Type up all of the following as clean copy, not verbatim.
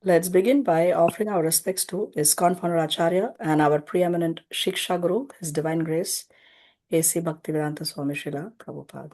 Let's begin by offering our respects to ISKCON founder Acharya and our preeminent Shiksha Guru, His Divine Grace, A.C. Bhaktivedanta Swami Srila Prabhupada.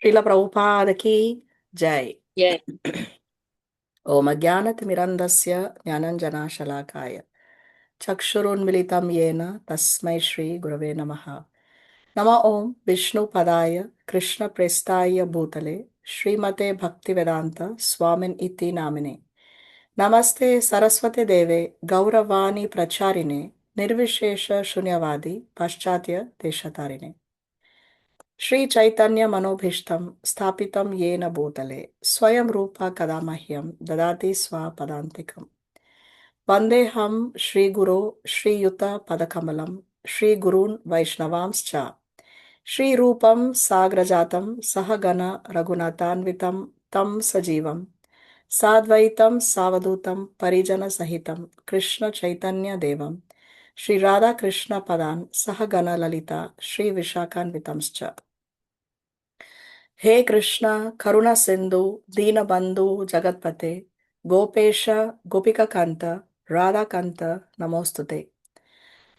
Srila Prabhupada ki Jai. Yeah. Om Ajnanatirmirandasya Jnananjana Shalakaya Chakshurunmilitam Yena Tasmai Shri Gurave Namaha. Nama Om Vishnu Padaya Krishna Prestaya Bhutale Srimate Bhaktivedanta Swamin Iti Namine. Namaste Saraswate Deve Gauravani Pracharine Nirvishesha Shunyavadi Paschatya Deshatarine. Shri Chaitanya Manobhishtam Sthapitam Yena Bhutale Swayam Rupa Kadamahyam Dadati Swa Padantikam Vandeham Shri Guru Shri Yuta Padakamalam Shri Gurun Vaishnavamscha Shri Rupam Sagrajatam Sahagana Raghunathanvitam Tam Sajivam Sadvaitam Savadutam Parijana Sahitam Krishna Chaitanya Devam Shri Radha Krishna Padan Sahagana Lalita Shri Vishakhanvitamscha. He Krishna Karuna Sindhu Dina Bandhu Jagatpate Gopesha Gopika Kanta Radha Kanta Namostute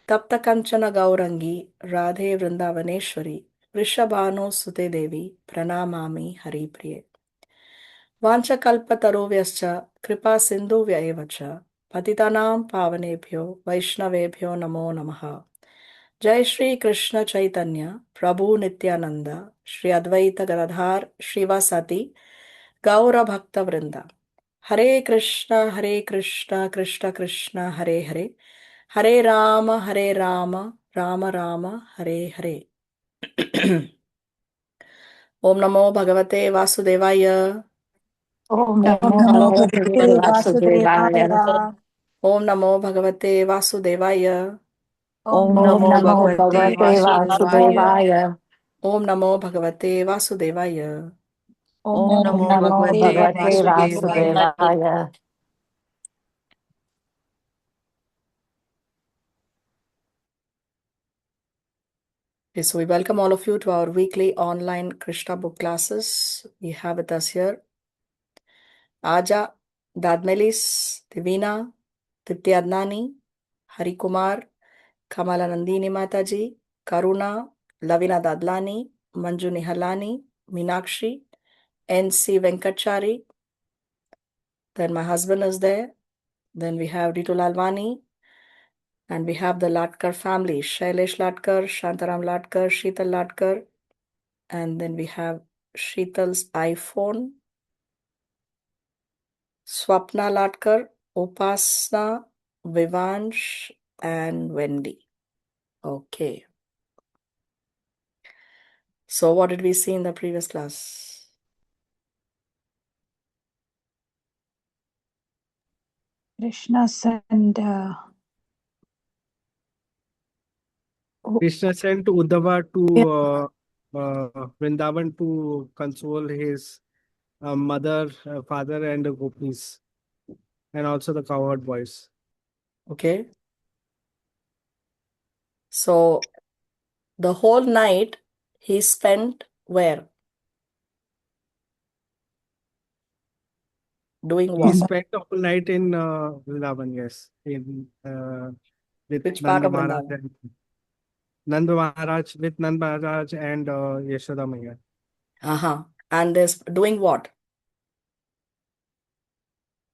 Tapta Kanchana Gaurangi Radhe Vrindavaneshwari Vrishabhano Sute Devi Pranamami Hari Priye Vanchakalpatarovyaschа Kripa Sindhu Vyayevacha Patitanam Pavanebhyo Vaishnavebhyo Namo Namaha. Jai Shri Krishna Chaitanya Prabhu Nityananda Shri Advaita Gadadhar Shrivasati Gaura Bhakta Vrinda. Hare Krishna Krishna Krishna Hare Hare Hare Rama Rama Rama Hare Hare. Om Namo Bhagavate Vasudevaya. Om Om Namo Namo Bhagavate Bhagavate Vasudevaya. Vasudevaya. Om Namo Bhagavate Vasudevaya. Om Om Namo Namo Bhagavate Bhagavate Vasudevaya. Vasudevaya. Om Namo Bhagavate Vasudevaya. Om Om Namo Namo Bhagavate Bhagavate Vasudevaya. Vasudevaya. Okay, so we welcome all of you to our weekly online Krishna book classes. We have with us here Aja, Dadmelis, Divina, Dipti Adnani, Hari Kumar, Kamala Nandini Mataji, Karuna, Lavina Dadlani, Manju Nihalani, Meenakshi, N.C. Venkachari. Then my husband is there. Then we have Ritu Lalwani. And we have the Latkar family, Shailesh Latkar, Shantaram Latkar, Sheetal Latkar. And then we have Sheetal's iPhone, Swapna Latkar, Upasna, Vivansh, and Wendy. Okay. So what did we see in the previous class? Krishna sent Krishna sent Uddhava to Vrindavan to console his mother, father, and the Gopis, and also the cowherd boys. Okay. So the whole night he spent where? Doing He what? spent the whole night in Vrindavan, yes, with Which part Nanda of Maharaj Vrindavan? Nanda Maharaj and Yashoda Maya. Uh-huh. And this doing what?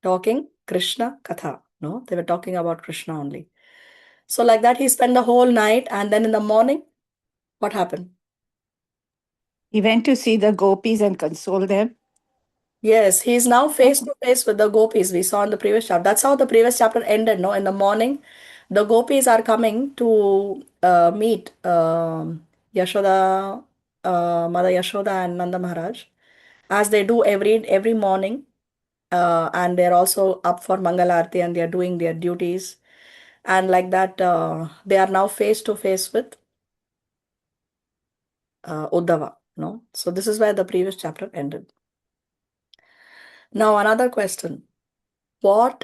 Talking Krishna Katha. No, they were talking about Krishna only. So like that, he spent the whole night, and then in the morning, what happened? He went to see the gopis and console them. Yes, he is now face to face with the gopis we saw in the previous chapter. That's how the previous chapter ended. No, in the morning, the gopis are coming to meet Yashoda, Mother Yashoda and Nanda Maharaj, as they do every morning. And they're also up for Mangalarti and they're doing their duties. And like that, they are now face to face with Uddhava. No, so this is where the previous chapter ended. Now another question: how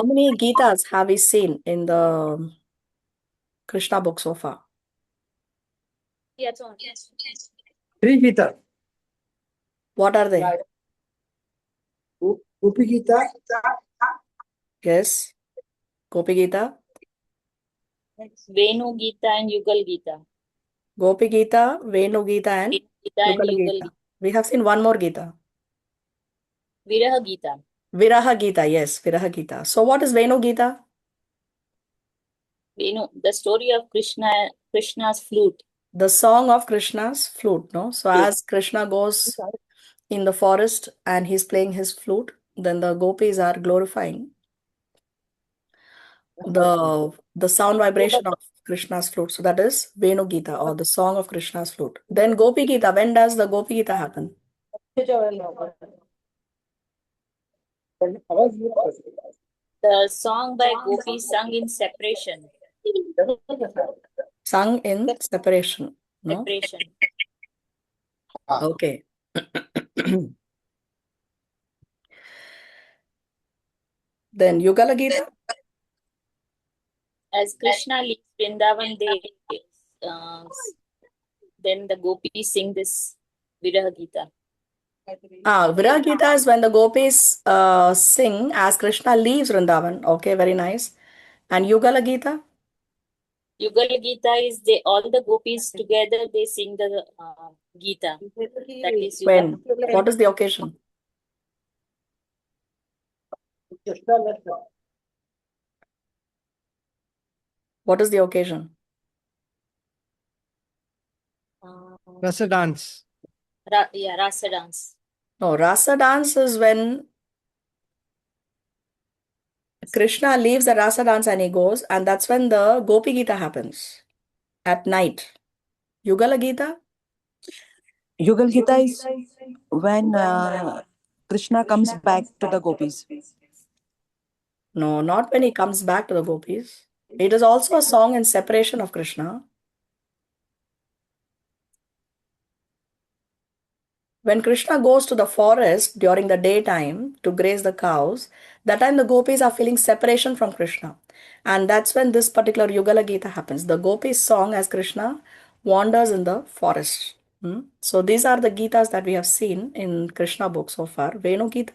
many Gitas have we seen in the Krishna book so far? Three Gita. What are they? Gopi Gita, Yes, Gopi Gita, Venu Gita and Yugal Gita. Gopi Gita, Venu Gita, and Gita and Yugala Yugal Gita. Gita. We have seen one more Gita, Viraha Gita. Viraha Gita. Yes, Viraha Gita. So what is Venu Gita? Venu, the story of Krishna's flute. The song of Krishna's flute. No, so as Krishna goes in the forest and he's playing his flute, then the gopis are glorifying the sound vibration of Krishna's flute. So that is Venu Gita, or the song of Krishna's flute. Then Gopi Gita. When does the Gopi Gita happen? The song by Gopis sung in separation. Sung in separation. No? Separation. Okay. Then Yugala Gita. As Krishna leaves Vrindavan, then the Gopis sing this Viraha Gita. Viraha Gita is when the gopis sing as Krishna leaves Vrindavan. Okay, very nice. And Yugala Gita? Yugal Gita is all the Gopis together, they sing the Gita. That is When? What is the occasion? What is the occasion? Rasa dance. Rasa dance. No, Rasa dance is when Krishna leaves the Rasa dance and he goes, and that's when the Gopi Gita happens at night. Yugala Gita? Yugal Gita is when Krishna comes back to the gopis. No, not when he comes back to the gopis. It is also a song in separation of Krishna. When Krishna goes to the forest during the daytime to graze the cows, that time the gopis are feeling separation from Krishna. And that's when this particular Yugala Gita happens. The gopis song as Krishna wanders in the forest. So these are the Gitas that we have seen in Krishna book so far. Venu Gita,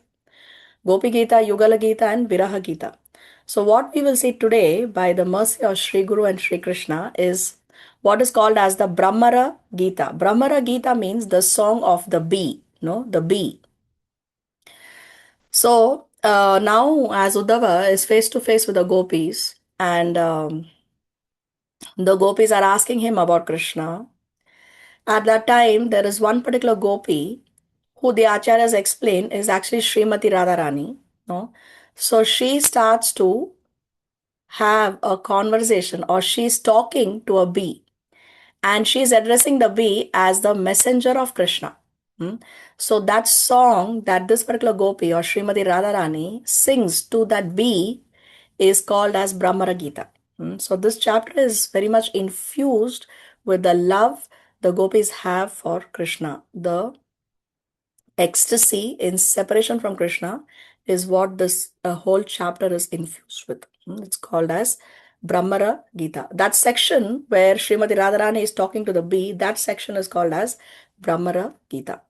Gopi Gita, Yugala Gita, and Viraha Gita. So what we will see today by the mercy of Sri Guru and Sri Krishna is what is called as the Brahmara Gita. Brahmara Gita means the song of the bee, no, the bee. So now as Uddhava is face to face with the gopis, and the gopis are asking him about Krishna. At that time, there is one particular gopi who the acharyas explain is actually Srimati Radharani. No? So she starts to have a conversation, or she's talking to a bee, and she's addressing the bee as the messenger of Krishna. So that song that this particular gopi or Srimati Radharani sings to that bee is called as Brahmara Gita. So this chapter is very much infused with the love the gopis have for Krishna. The ecstasy in separation from Krishna is what this whole chapter is infused with. It's called as Brahmara Gita. That section where Srimati Radharani is talking to the bee, that section is called as Brahmara Gita.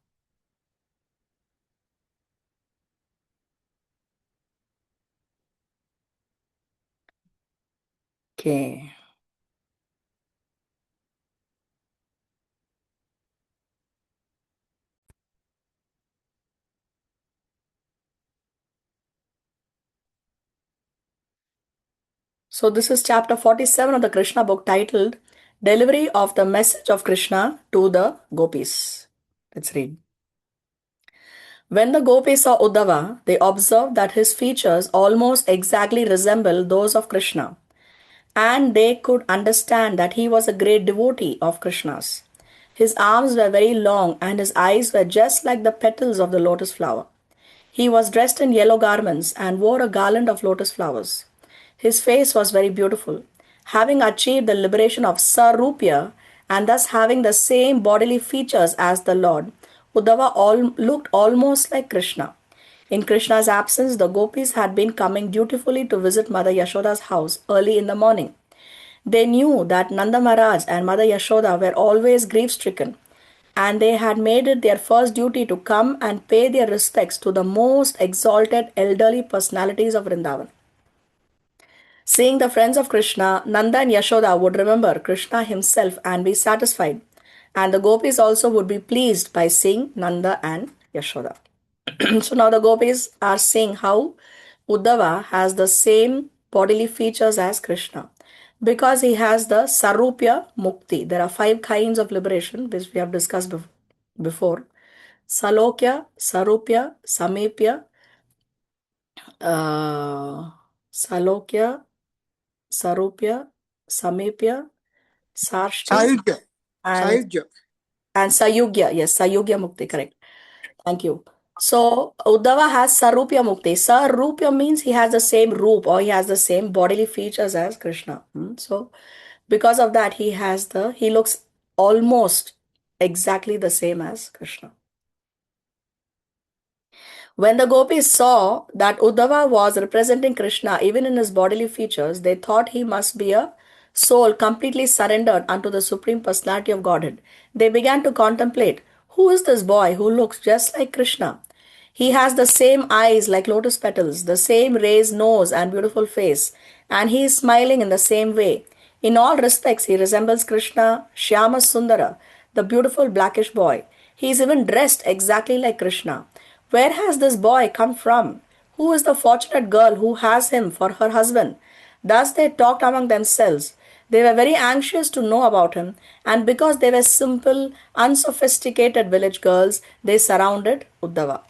Okay. So this is chapter 47 of the Krishna book titled Delivery of the Message of Krishna to the Gopis. Let's read. When the gopis saw Uddhava, they observed that his features almost exactly resembled those of Krishna, and they could understand that he was a great devotee of Krishna's. His arms were very long and his eyes were just like the petals of the lotus flower. He was dressed in yellow garments and wore a garland of lotus flowers. His face was very beautiful. Having achieved the liberation of Sarupya and thus having the same bodily features as the Lord, Uddhava looked almost like Krishna. In Krishna's absence, the gopis had been coming dutifully to visit Mother Yashoda's house early in the morning. They knew that Nanda Maharaj and Mother Yashoda were always grief-stricken, and they had made it their first duty to come and pay their respects to the most exalted elderly personalities of Vrindavan. Seeing the friends of Krishna, Nanda and Yashoda would remember Krishna himself and be satisfied, and the gopis also would be pleased by seeing Nanda and Yashoda. So now the gopis are seeing how Uddhava has the same bodily features as Krishna because he has the Sarupya Mukti. There are 5 kinds of liberation which we have discussed before. Salokya, Sarupya, Samipya, Salokya, Sarupya, Samipya, Sarshti, Sayudhya. and Sayudhya. Sayugya. Yes, Sayugya Mukti, correct. Thank you. So Uddhava has Sarupya Mukti. Sarupya means he has the same roop or he has the same bodily features as Krishna. So because of that, he looks almost exactly the same as Krishna. When the gopis saw that Uddhava was representing Krishna even in his bodily features, they thought he must be a soul completely surrendered unto the Supreme Personality of Godhead. They began to contemplate, who is this boy who looks just like Krishna? He has the same eyes like lotus petals, the same raised nose and beautiful face, and he is smiling in the same way. In all respects, he resembles Krishna, Shyama Sundara, the beautiful blackish boy. He is even dressed exactly like Krishna. Where has this boy come from? Who is the fortunate girl who has him for her husband? Thus they talked among themselves. They were very anxious to know about him, and because they were simple, unsophisticated village girls, they surrounded Uddhava.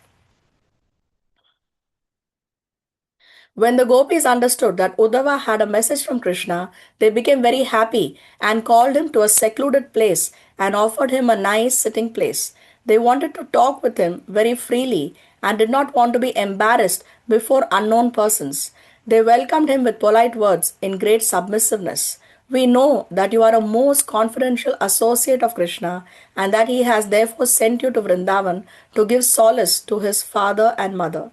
When the gopis understood that Uddhava had a message from Krishna, they became very happy and called him to a secluded place and offered him a nice sitting place. They wanted to talk with him very freely and did not want to be embarrassed before unknown persons. They welcomed him with polite words in great submissiveness. We know that you are a most confidential associate of Krishna and that he has therefore sent you to Vrindavan to give solace to his father and mother.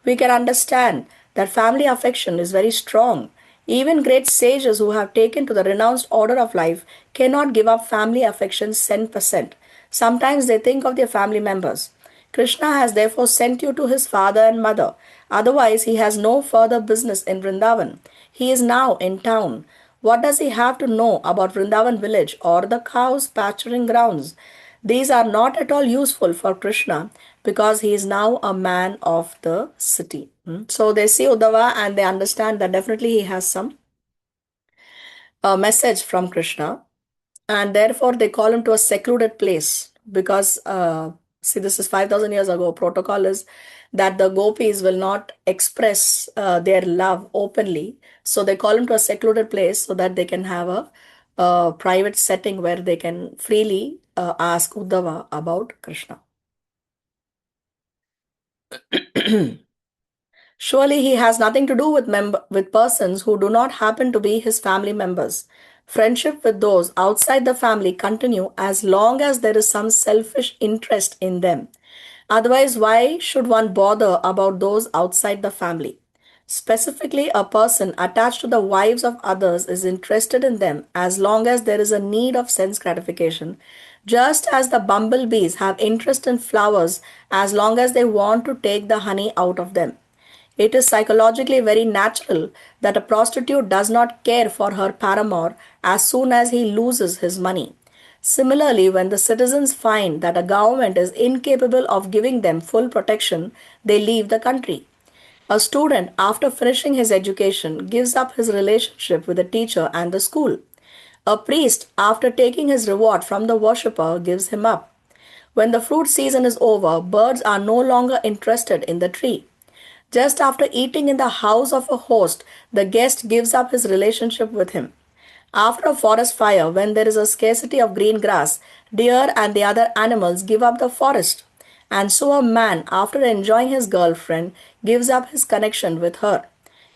We can understand that family affection is very strong. Even great sages who have taken to the renounced order of life cannot give up family affection 10%. Sometimes they think of their family members. Krishna has therefore sent you to his father and mother. Otherwise, he has no further business in Vrindavan. He is now in town. What does he have to know about Vrindavan village or the cows' pasturing grounds? These are not at all useful for Krishna because he is now a man of the city. So they see Uddhava and they understand that definitely he has some message from Krishna, and therefore they call him to a secluded place because see, this is 5,000 years ago. Protocol is that the gopis will not express their love openly, so they call him to a secluded place so that they can have a private setting where they can freely ask Uddhava about Krishna. Surely he has nothing to do with persons who do not happen to be his family members. Friendship with those outside the family continue as long as there is some selfish interest in them. Otherwise, why should one bother about those outside the family? Specifically, a person attached to the wives of others is interested in them as long as there is a need of sense gratification, just as the bumblebees have interest in flowers as long as they want to take the honey out of them. It is psychologically very natural that a prostitute does not care for her paramour as soon as he loses his money. Similarly, when the citizens find that a government is incapable of giving them full protection, they leave the country. A student, after finishing his education, gives up his relationship with the teacher and the school. A priest, after taking his reward from the worshipper, gives him up. When the fruit season is over, birds are no longer interested in the tree. Just after eating in the house of a host, the guest gives up his relationship with him. After a forest fire, when there is a scarcity of green grass, deer and the other animals give up the forest. And so a man, after enjoying his girlfriend, gives up his connection with her.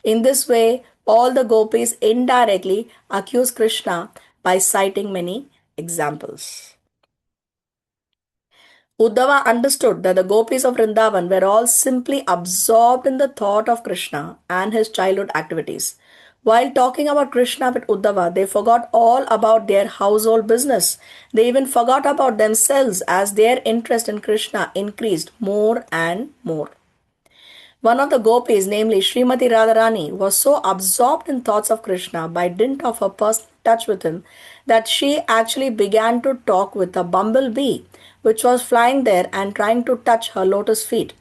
In this way, all the gopis indirectly accuse Krishna by citing many examples. Uddhava understood that the gopis of Vrindavan were all simply absorbed in the thought of Krishna and his childhood activities. While talking about Krishna with Uddhava, they forgot all about their household business. They even forgot about themselves as their interest in Krishna increased more and more. One of the gopis, namely Srimati Radharani, was so absorbed in thoughts of Krishna by dint of her personal touch with him that she actually began to talk with a bumblebee which was flying there and trying to touch her lotus feet.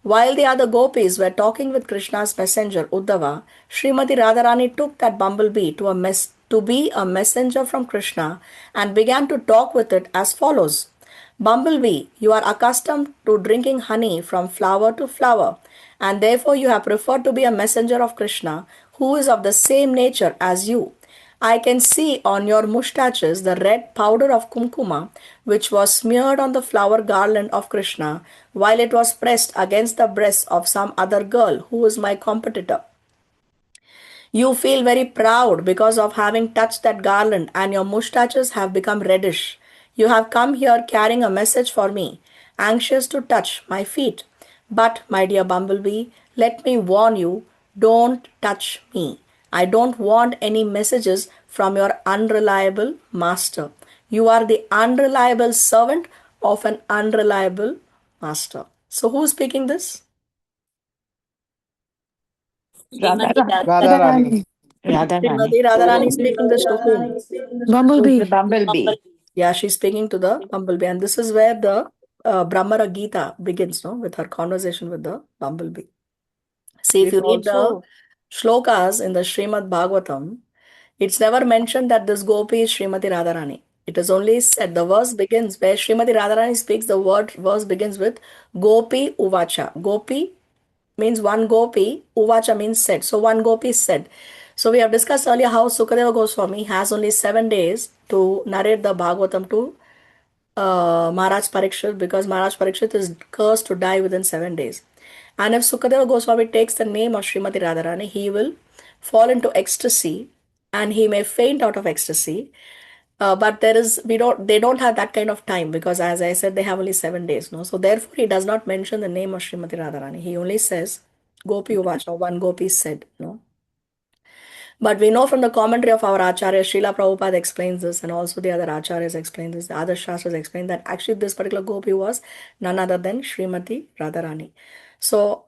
While the other gopis were talking with Krishna's messenger Uddhava, Srimati Radharani took that bumblebee to be a messenger from Krishna and began to talk with it as follows. Bumblebee, you are accustomed to drinking honey from flower to flower, and therefore you have preferred to be a messenger of Krishna, who is of the same nature as you. I can see on your mustaches the red powder of kumkuma, which was smeared on the flower garland of Krishna, while it was pressed against the breast of some other girl who is my competitor. You feel very proud because of having touched that garland, and your mustaches have become reddish. You have come here carrying a message for me, anxious to touch my feet. But, my dear bumblebee, let me warn you, don't touch me. I don't want any messages from your unreliable master. You are the unreliable servant of an unreliable master. So, who's speaking this? Srimati Radharani. Radharani. Srimati Radharani is speaking this to whom? Who's Bumblebee. the bumblebee? Bumblebee. Yeah, she's speaking to the bumblebee, and this is where the Brahmara Gita begins, no, with her conversation with the bumblebee. See, if We've you read the also shlokas in the Srimad Bhagavatam, it's never mentioned that this gopi is Srimati Radharani. It is only said the verse begins where Srimati Radharani speaks. The verse begins with Gopi Uvacha. Gopi means one gopi, Uvacha means said. So one gopi said. So we have discussed earlier how Sukadeva Goswami has only 7 days to narrate the Bhagavatam to Maharaj Parikshit, because Maharaj Parikshit is cursed to die within 7 days. And if Sukadeva Goswami takes the name of Srimati Radharani, he will fall into ecstasy and he may faint out of ecstasy. But they don't have that kind of time, because as I said, they have only 7 days. No, so therefore he does not mention the name of Srimati Radharani. He only says Gopi Uvacha, one gopi said. No. But we know from the commentary of our Acharya, Srila Prabhupada explains this, and also the other Acharyas explain this, the other Shastras explain that actually this particular gopi was none other than Srimati Radharani. So,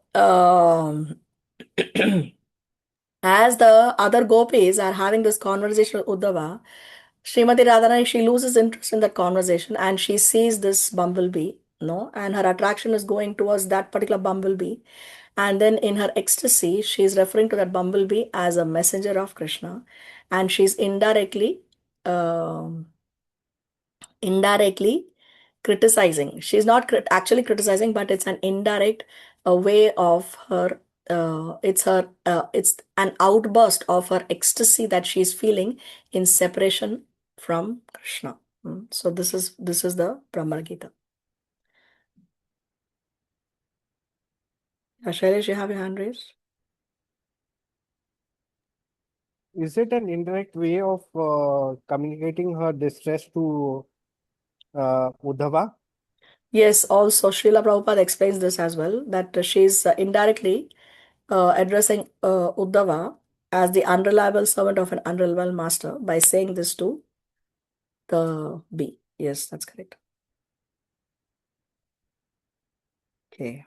as the other gopis are having this conversation with Uddhava, Srimati Radharani, she loses interest in that conversation and she sees this bumblebee, no, and her attraction is going towards that particular bumblebee. And then in her ecstasy, she is referring to that bumblebee as a messenger of Krishna, and she's indirectly criticizing. She's not actually criticizing, but it's an indirect way of her. It's an outburst of her ecstasy that she's feeling in separation from Krishna. So this is the Brahma Gita. Shailesh, you have your hand raised. is it an indirect way of communicating her distress to Uddhava? Yes, also Srila Prabhupada explains this as well, that she's indirectly addressing Uddhava as the unreliable servant of an unreliable master by saying this to the bee. Yes, that's correct. Okay.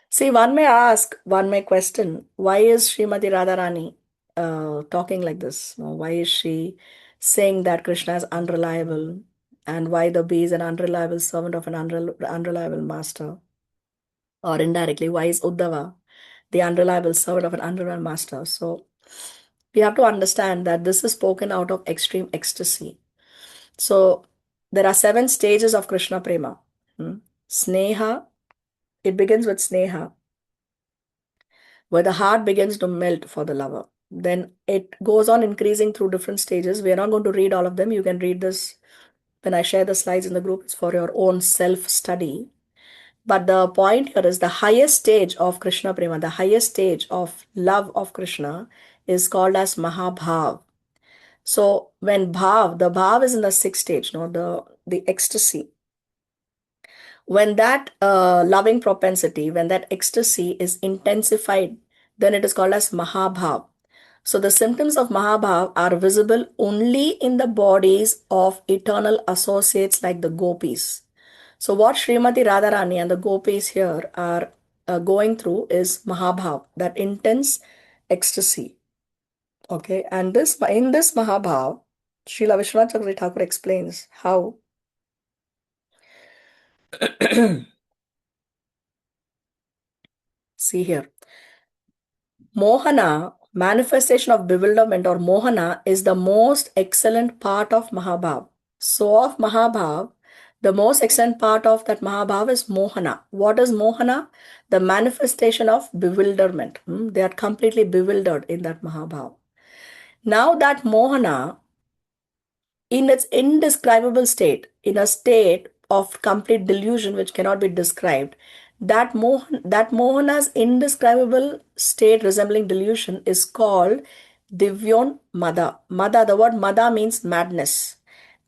See, one may ask, one may question, why is Srimati Radharani talking like this? Why is she saying that Krishna is unreliable, and why the bee is an unreliable servant of an unreliable master? Or indirectly, why is Uddhava the unreliable servant of an unreliable master? So we have to understand that this is spoken out of extreme ecstasy. So there are 7 stages of Krishna Prema. Sneha, it begins with Sneha, where the heart begins to melt for the lover. Then it goes on increasing through different stages. We are not going to read all of them. You can read this when I share the slides in the group. It's for your own self-study. But the point here is the highest stage of Krishna Prema, the highest stage of love of Krishna is called as Mahabhav. So when the bhav is in the 6th stage, the ecstasy. When that loving propensity, when that ecstasy is intensified, then it is called as Mahabhav. So the symptoms of Mahabhav are visible only in the bodies of eternal associates like the Gopīs. So what Srimati Radharani and the Gopīs here are going through is Mahabhav, that intense ecstasy. Okay, and in this Mahabhav, Srila Vishwanath Chakravarti Thakur explains how see here, Mohana, manifestation of bewilderment or Mohana, is the most excellent part of Mahabhav. So of Mahabhav, the most excellent part of that Mahabhav is Mohana. What is Mohana? The manifestation of bewilderment. They are completely bewildered in that Mahabhav. Now that Mohana, in its indescribable state, in a state of complete delusion which cannot be described, that Mohana's indescribable state resembling delusion is called Divyon Mada. Mada, the word Mada means madness.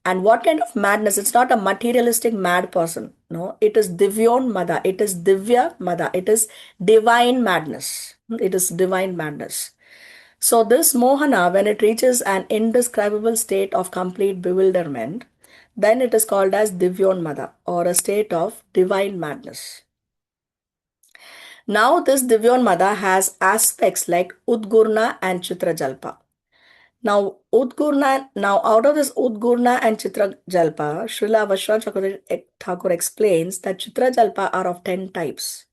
And what kind of madness? It's not a materialistic mad person. No, it is Divyon Mada. It is Divya Mada. It is divine madness. It is divine madness. So this Mohana, when it reaches an indescribable state of complete bewilderment, then it is called as Divyonmada, or a state of divine madness. Now this Divyonmada has aspects like Udgurna and Chitrajalpa. Now out of this Udgurna and Chitrajalpa, Srila Vishwanath Thakur explains that Chitrajalpa are of 10 types.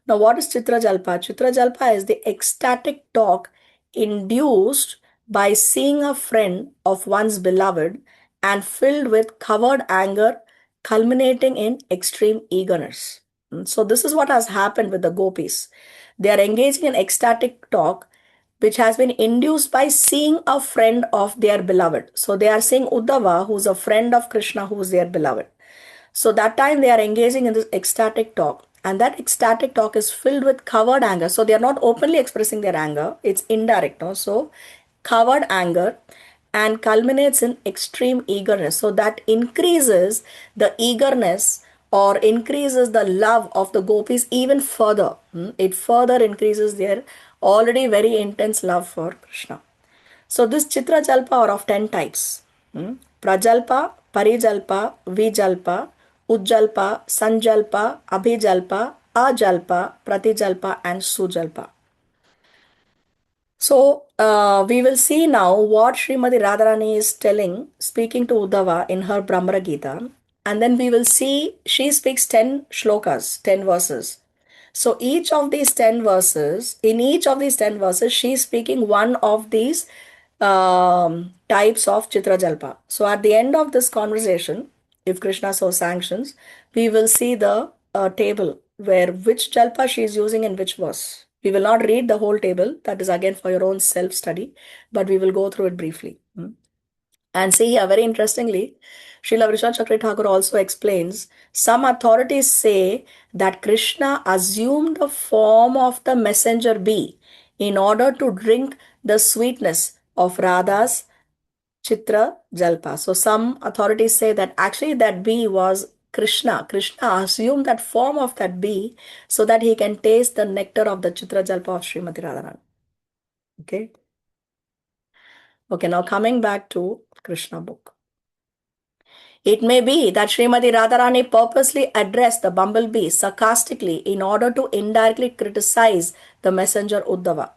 Now what is Chitrajalpa? Chitrajalpa is the ecstatic talk induced by seeing a friend of one's beloved and filled with covered anger, culminating in extreme eagerness. So this is what has happened with the Gopis. They are engaging in ecstatic talk which has been induced by seeing a friend of their beloved. So they are seeing Uddhava, who's a friend of Krishna, who's their beloved. So that time they are engaging in this ecstatic talk, and that ecstatic talk is filled with covered anger. So they are not openly expressing their anger, it's indirect. No? So covered anger and culminates in extreme eagerness. So that increases the eagerness or increases the love of the Gopis even further. It further increases their already very intense love for Krishna. So this Chitra Jalpa are of 10 types. Prajalpa, Parijalpa, Vijalpa, Ujjalpa, Sanjalpa, Abhijalpa, Ajalpa, Pratijalpa and Sujalpa. So we will see now what Srimati Radharani is speaking to Uddhava in her Brahmara Gita. And then we will see she speaks 10 shlokas, 10 verses. So in each of these 10 verses, she is speaking one of these types of Chitrajalpa. So at the end of this conversation, if Krishna so sanctions, we will see the table where which Jalpa she is using in which verse. We will not read the whole table. That is again for your own self-study, but we will go through it briefly. And see here, very interestingly, Srila Vishwanath Chakravarti Thakur also explains, some authorities say that Krishna assumed the form of the messenger bee in order to drink the sweetness of Radha's Chitra Jalpa. So some authorities say that actually that bee was Krishna. Krishna assumed that form of that bee so that he can taste the nectar of the Chitra Jalpa of Srimati Radharani. Okay. Okay, now coming back to Krishna book. It may be that Srimati Radharani purposely addressed the bumblebee sarcastically in order to indirectly criticize the messenger Uddhava.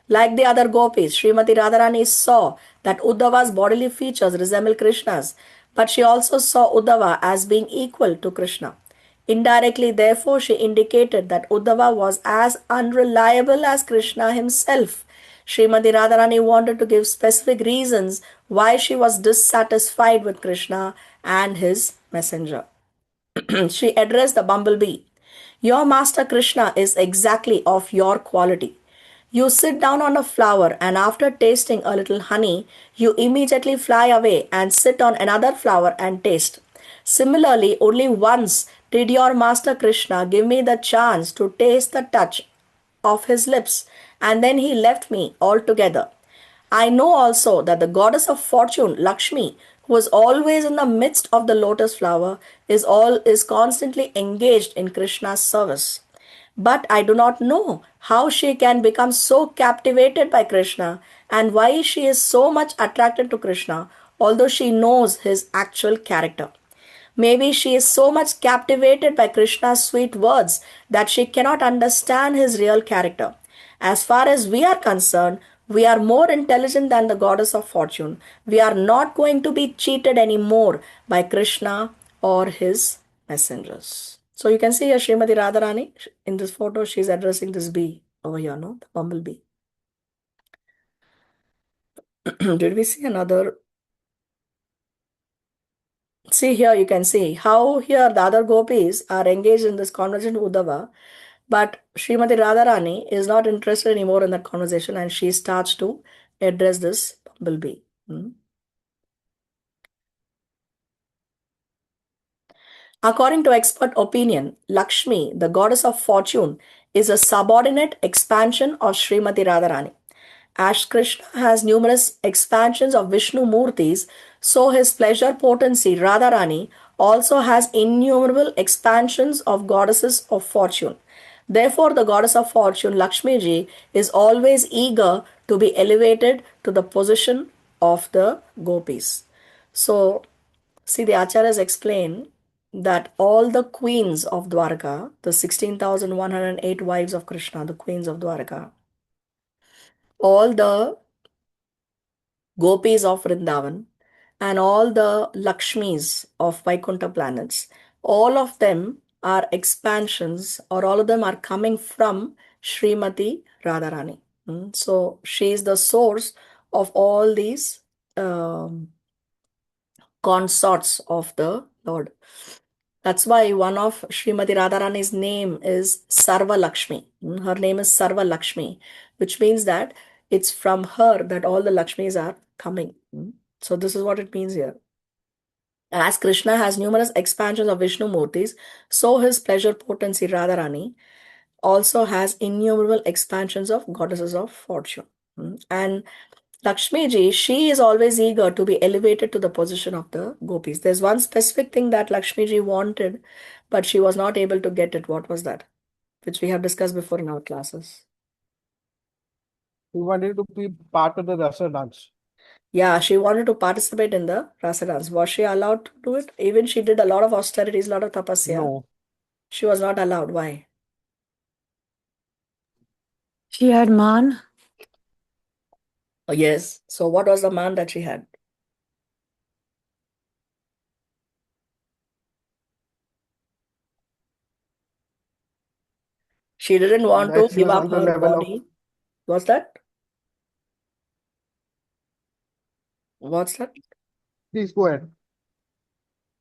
Like the other gopis, Srimati Radharani saw that Uddhava's bodily features resemble Krishna's, but she also saw Uddhava as being equal to Krishna. Indirectly, therefore, she indicated that Uddhava was as unreliable as Krishna himself. Srimati Radharani wanted to give specific reasons why she was dissatisfied with Krishna and his messenger. She addressed the bumblebee. Your master Krishna is exactly of your quality. You sit down on a flower and after tasting a little honey, you immediately fly away and sit on another flower and taste. Similarly, only once did your master Krishna give me the chance to taste the touch of his lips, and then he left me altogether. I know also that the goddess of fortune, Lakshmi, who is always in the midst of the lotus flower, is constantly engaged in Krishna's service. But I do not know how she can become so captivated by Krishna and why she is so much attracted to Krishna, although she knows his actual character. Maybe she is so much captivated by Krishna's sweet words that she cannot understand his real character. As far as we are concerned, we are more intelligent than the goddess of fortune. We are not going to be cheated anymore by Krishna or his messengers. So you can see here Srimati Radharani in this photo, she's addressing this bee over here, no? The bumblebee. Did we see another? See here, you can see how here the other gopis are engaged in this conversation with Uddhava, but Srimati Radharani is not interested anymore in that conversation and she starts to address this bumblebee. According to expert opinion, Lakshmi, the goddess of fortune, is a subordinate expansion of Srimati Radharani. As Krishna has numerous expansions of Vishnu Murtis, so his pleasure potency Radharani also has innumerable expansions of goddesses of fortune. Therefore, the goddess of fortune, Lakshmi ji, is always eager to be elevated to the position of the gopis. So, see, the acharyas explain that all the queens of Dwarka, the 16,108 wives of Krishna, the queens of Dwarka, all the gopis of Vrindavan, and all the Lakshmis of Vaikuntha planets, all of them are expansions or all of them are coming from Srimati Radharani. So she is the source of all these consorts of the Lord. That's why one of Srimati Radharani's name is Sarva Lakshmi. Her name is Sarva Lakshmi, which means that it's from her that all the Lakshmis are coming. So this is what it means here. As Krishna has numerous expansions of Vishnu Murtis, so his pleasure potency Radharani also has innumerable expansions of goddesses of fortune. And Lakshmi ji, she is always eager to be elevated to the position of the gopis. There's one specific thing that Lakshmi ji wanted, but she was not able to get it. What was that? Which we have discussed before in our classes. He wanted to be part of the Rasa dance. Yeah, she wanted to participate in the rasa dance. Was she allowed to do it? Even she did a lot of austerities, a lot of tapasya. No. She was not allowed. Why? She had man. Oh, yes. So what was the man that she had? She didn't want to That she give was up on the her level of. body. What's that? What's that? Please go ahead.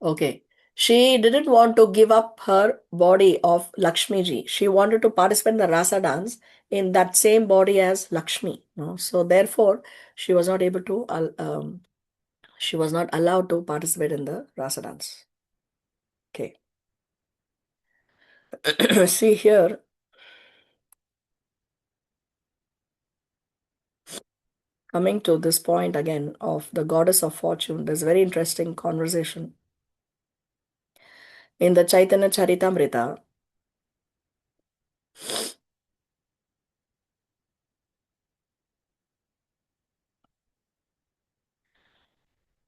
Okay. She didn't want to give up her body of Lakshmi ji. She wanted to participate in the rasa dance in that same body as Lakshmi. So therefore, she was not able to. She was not allowed to participate in the rasa dance. Okay. See here. Coming to this point again of the goddess of fortune, there's a very interesting conversation. In the Chaitanya Charitamrita,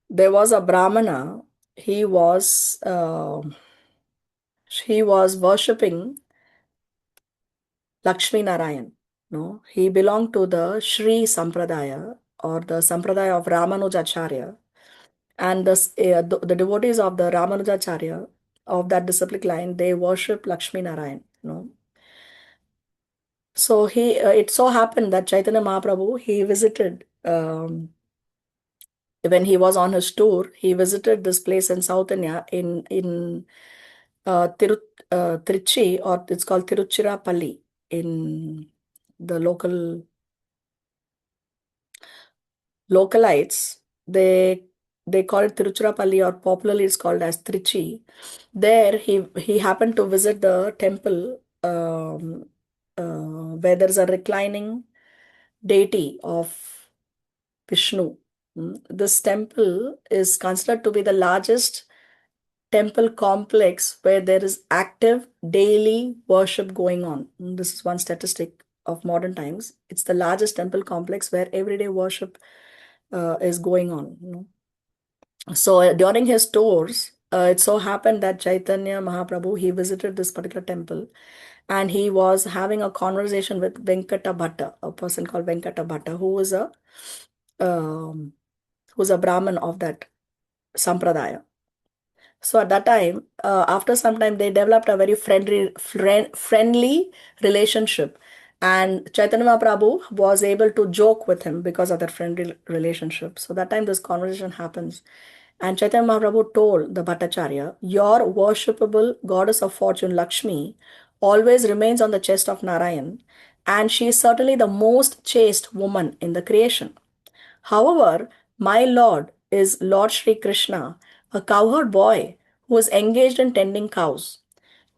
there was a Brahmana. He was worshipping Lakshmi Narayan. No, he belonged to the Shri Sampradaya or the Sampradaya of Ramanujacharya, and the devotees of the Ramanujacharya of that disciplic line, they worship Lakshmi Narayan. No, so it so happened that Chaitanya Mahaprabhu, he visited. When he was on his tour, he visited this place in South India in Trichy, or it's called Tiruchirappalli, in the localites. They call it Tiruchirappalli, or popularly it's called as Trichy. There he happened to visit the temple where there is a reclining deity of Vishnu. This temple is considered to be the largest temple complex where there is active daily worship going on. This is one statistic of modern times. It's the largest temple complex where everyday worship is going on. So during his tours, it so happened that Chaitanya Mahaprabhu, he visited this particular temple, and he was having a conversation with Venkata Bhatta, a person called Venkata Bhatta, who's a Brahmin of that sampradaya. So at that time, after some time, they developed a very friendly relationship. And Chaitanya Mahaprabhu was able to joke with him because of that friendly relationship. So that time this conversation happens. And Chaitanya Mahaprabhu told the Bhattacharya, your worshipable goddess of fortune, Lakshmi, always remains on the chest of Narayan. And she is certainly the most chaste woman in the creation. However, my Lord is Lord Sri Krishna, a cowherd boy who is engaged in tending cows.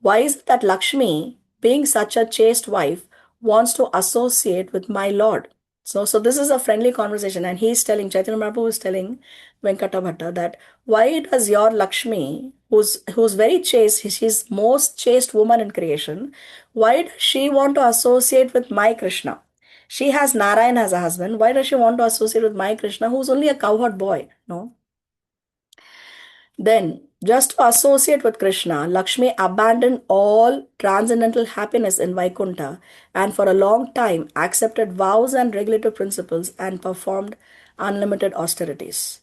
Why is it that Lakshmi, being such a chaste wife, wants to associate with my Lord? So this is a friendly conversation, and he's telling, Chaitanya Mahaprabhu is telling Venkata Bhatta that why does your Lakshmi, who's very chaste, she's most chaste woman in creation, why does she want to associate with my Krishna? She has Narayan as a husband. Why does she want to associate with my Krishna, who's only a cowherd boy? No. Then, just to associate with Krishna, Lakshmi abandoned all transcendental happiness in Vaikuntha and for a long time accepted vows and regulative principles and performed unlimited austerities.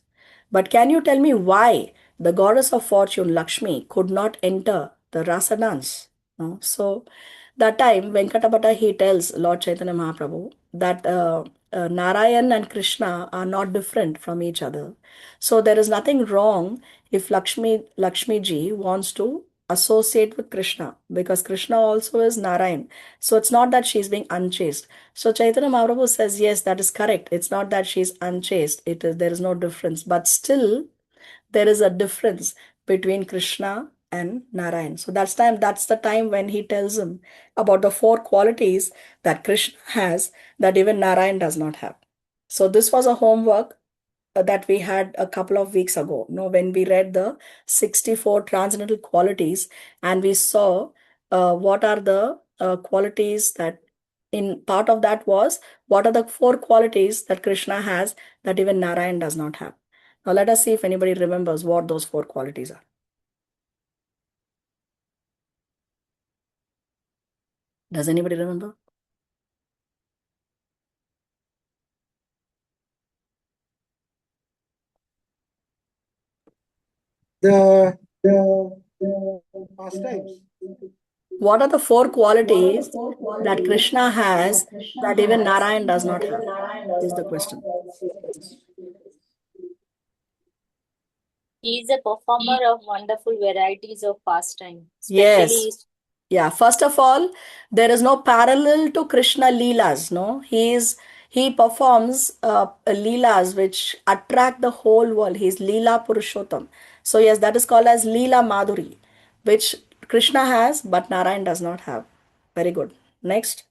But can you tell me why the goddess of fortune, Lakshmi, could not enter the rasa dance? No? So, that time, Venkatabhata, he tells Lord Chaitanya Mahaprabhu that Narayan and Krishna are not different from each other. So there is nothing wrong if Lakshmi ji wants to associate with Krishna, because Krishna also is Narayan. So it's not that she's being unchaste. So Chaitanya Mahaprabhu says, yes, that is correct. It's not that she's unchaste. There is no difference. But still, there is a difference between Krishna and Narayan. So that's the time when he tells him about the four qualities that Krishna has that even Narayan does not have. So this was a homework that we had a couple of weeks ago, when we read the 64 transcendental qualities, and we saw what are the qualities that, in part of that was, what are the four qualities that Krishna has that even Narayan does not have. Now let us see if anybody remembers what those four qualities are. Does anybody remember? The pastimes. What are the four qualities that Krishna has that even Narayan does not have? Is the question. He is a performer of wonderful varieties of pastime, Yes. especially Yeah. First of all, there is no parallel to Krishna Leelas. No, he performs Leelas which attract the whole world. He is Leela Purushottam. So yes, that is called as Leela Madhuri, which Krishna has but Narayan does not have. Very good. Next.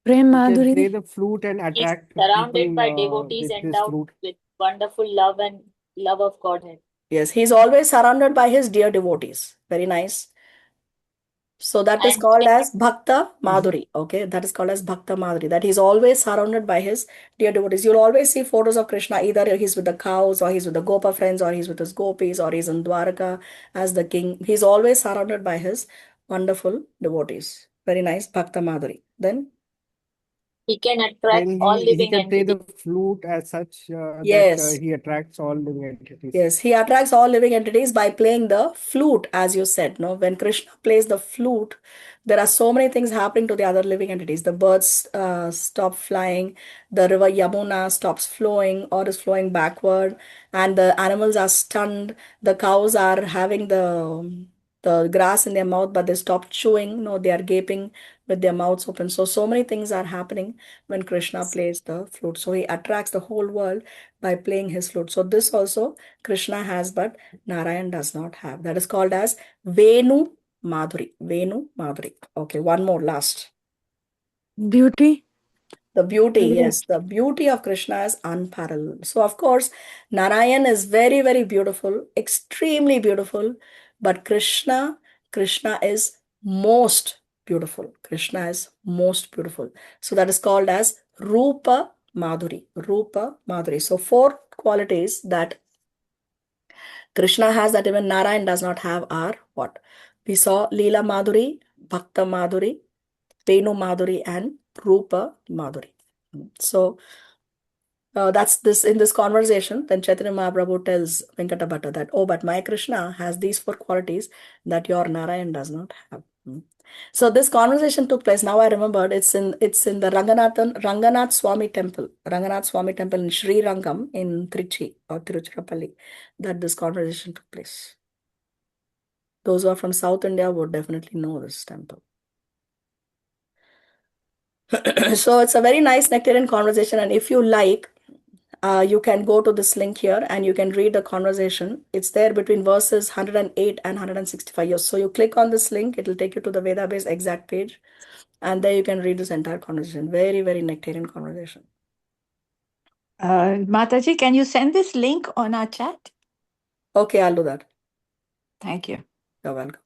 Prem He can Madhuri. play the flute and He's attract surrounded by people devotees with his endowed flute. with wonderful love and love of Godhead. Yes, he's always surrounded by his dear devotees. Very nice. So that is And called as Bhakta Madhuri. Okay, that is called as Bhakta Madhuri. That he's always surrounded by his dear devotees. You'll always see photos of Krishna. Either he's with the cows, or he's with the Gopa friends, or he's with his gopis, or he's in Dwaraka as the king. He's always surrounded by his wonderful devotees. Very nice, Bhakta Madhuri. Then, he can attract Then all he living can play the entities. flute as such that yes, he attracts all living entities. yes, he attracts all living entities by playing the flute, as you said. No, when Krishna plays the flute, there are so many things happening to the other living entities. The birds stop flying, the river Yamuna stops flowing or is flowing backward, and the animals are stunned. The cows are having the grass in their mouth, but they stop chewing. No, they are gaping with their mouths open. So many things are happening when Krishna plays the flute. So he attracts the whole world by playing his flute. So this also Krishna has, but Narayan does not have. That is called as Venu Madhuri. Venu Madhuri. Okay, one more last. Beauty. The beauty, Yeah. yes, the beauty of Krishna is unparalleled. So, of course, Narayan is very, very beautiful, extremely beautiful, but Krishna is most beautiful. Krishna is most beautiful. So, that is called as Rupa Madhuri. Rupa Madhuri. So, four qualities that Krishna has that even Narayan does not have are what? We saw Leela Madhuri, Bhakta Madhuri, Venu Madhuri, and Rupa Madhuri. So that's this in this conversation. Then Chaitanya Mahaprabhu tells Venkata Bhatta that, oh, but my Krishna has these four qualities that your Narayan does not have. So this conversation took place. Now I remembered it's in the Ranganath Swami temple, Ranganath Swami temple in Sri Rangam in Trichy or Tiruchirappalli, that this conversation took place. Those who are from South India would definitely know this temple. So it's a very nice nectarian conversation, and if you like, you can go to this link here and you can read the conversation. It's there between verses 108 and 165 years. So you click on this link, it will take you to the Veda base exact page, and there you can read this entire conversation. Very, very nectarian conversation. Mataji, can you send this link on our chat? Okay, I'll do that. Thank you. You're welcome.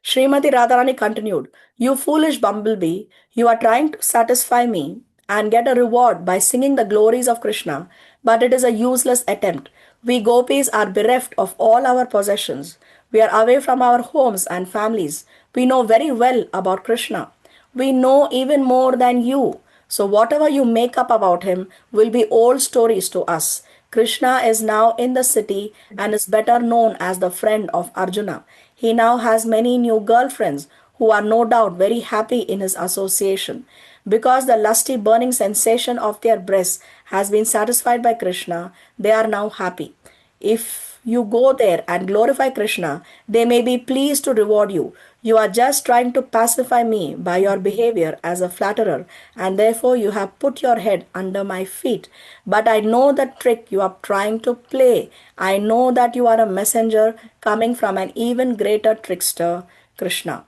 Srimati Radharani continued, you foolish bumblebee, you are trying to satisfy me and get a reward by singing the glories of Krishna, but it is a useless attempt. We gopis are bereft of all our possessions. We are away from our homes and families. We know very well about Krishna. We know even more than you. So whatever you make up about him will be old stories to us. Krishna is now in the city and is better known as the friend of Arjuna. He now has many new girlfriends who are no doubt very happy in his association. Because the lusty burning sensation of their breasts has been satisfied by Krishna, they are now happy. If you go there and glorify Krishna, they may be pleased to reward you. You are just trying to pacify me by your behavior as a flatterer, and therefore you have put your head under my feet. But I know the trick you are trying to play. I know that you are a messenger coming from an even greater trickster, Krishna.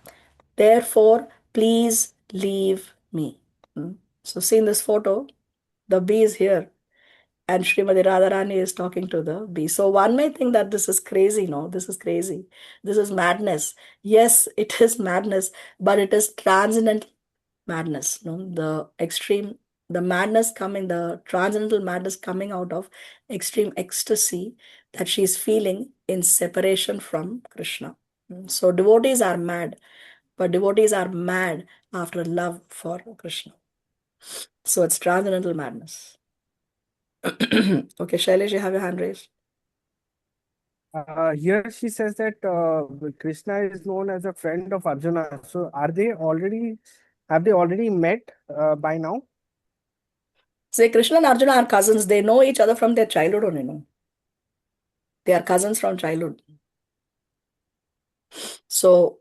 Therefore, please leave me. So, see in this photo, the bee is here and Srimati Radharani is talking to the bee. So one may think that this is crazy. No, this is crazy. This is madness. Yes, it is madness, but it is transcendental madness. No, the madness coming, the transcendental madness coming out of extreme ecstasy that she is feeling in separation from Krishna. So devotees are mad, but devotees are mad after love for Krishna. So it's transcendental madness. Okay, Shailesh, you have your hand raised. Here she says that Krishna is known as a friend of Arjuna. So have they already met by now? Say, Krishna and Arjuna are cousins. They know each other from their childhood only, no? They are cousins from childhood. So,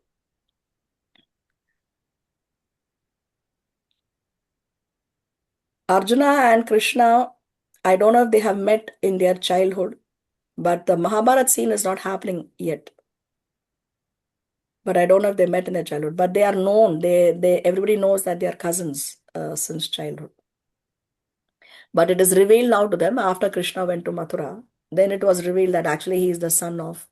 Arjuna and Krishna, I don't know if they have met in their childhood, but the Mahabharata scene is not happening yet. but I don't know if they met in their childhood. But they are known. Everybody knows that they are cousins since childhood. But it is revealed now to them after Krishna went to Mathura. Then it was revealed that actually he is the son of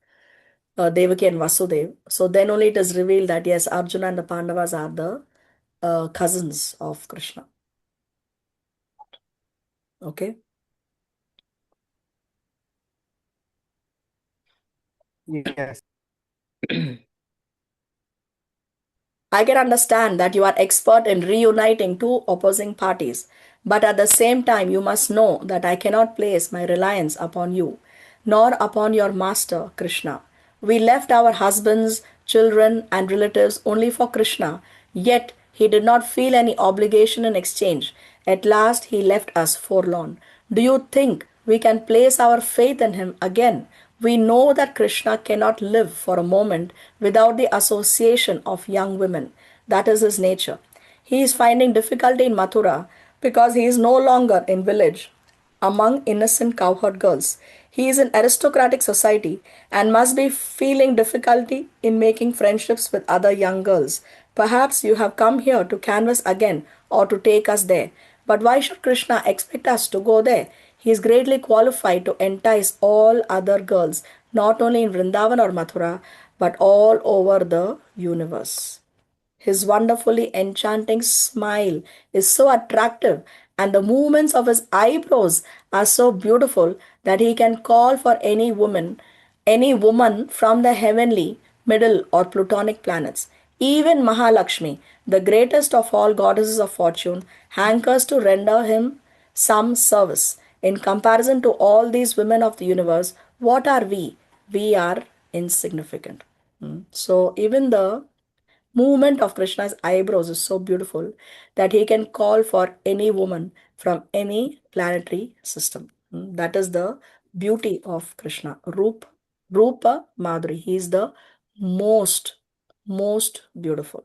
Devaki and Vasudev. So then only it is revealed that yes, Arjuna and the Pandavas are the cousins of Krishna. Okay. Yes. I can understand that you are expert in reuniting two opposing parties, but at the same time, you must know that I cannot place my reliance upon you, nor upon your master, Krishna. We left our husbands, children, and relatives only for Krishna, yet he did not feel any obligation in exchange. At last, he left us forlorn. Do you think we can place our faith in him again? We know that Krishna cannot live for a moment without the association of young women. That is his nature. He is finding difficulty in Mathura because he is no longer in village among innocent cowherd girls. He is in aristocratic society and must be feeling difficulty in making friendships with other young girls. Perhaps you have come here to canvass again or to take us there. But why should Krishna expect us to go there? He is greatly qualified to entice all other girls, not only in Vrindavan or Mathura, but all over the universe. His wonderfully enchanting smile is so attractive, and the movements of his eyebrows are so beautiful that he can call for any woman from the heavenly, middle, or plutonic planets. Even Mahalakshmi, the greatest of all goddesses of fortune, hankers to render him some service. In comparison to all these women of the universe, what are we? We are insignificant. So even the movement of Krishna's eyebrows is so beautiful that he can call for any woman from any planetary system. That is the beauty of Krishna. Rupa Madhuri. He is the most beautiful.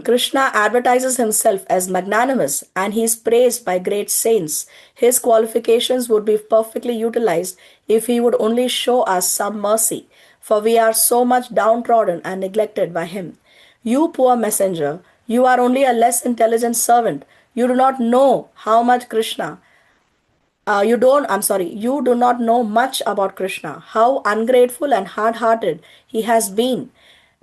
Krishna advertises himself as magnanimous and he is praised by great saints. His qualifications would be perfectly utilized if he would only show us some mercy, for we are so much downtrodden and neglected by him. You poor messenger, you are only a less intelligent servant. You do not know how much Krishna you do not know much about Krishna, how ungrateful and hard hearted he has been,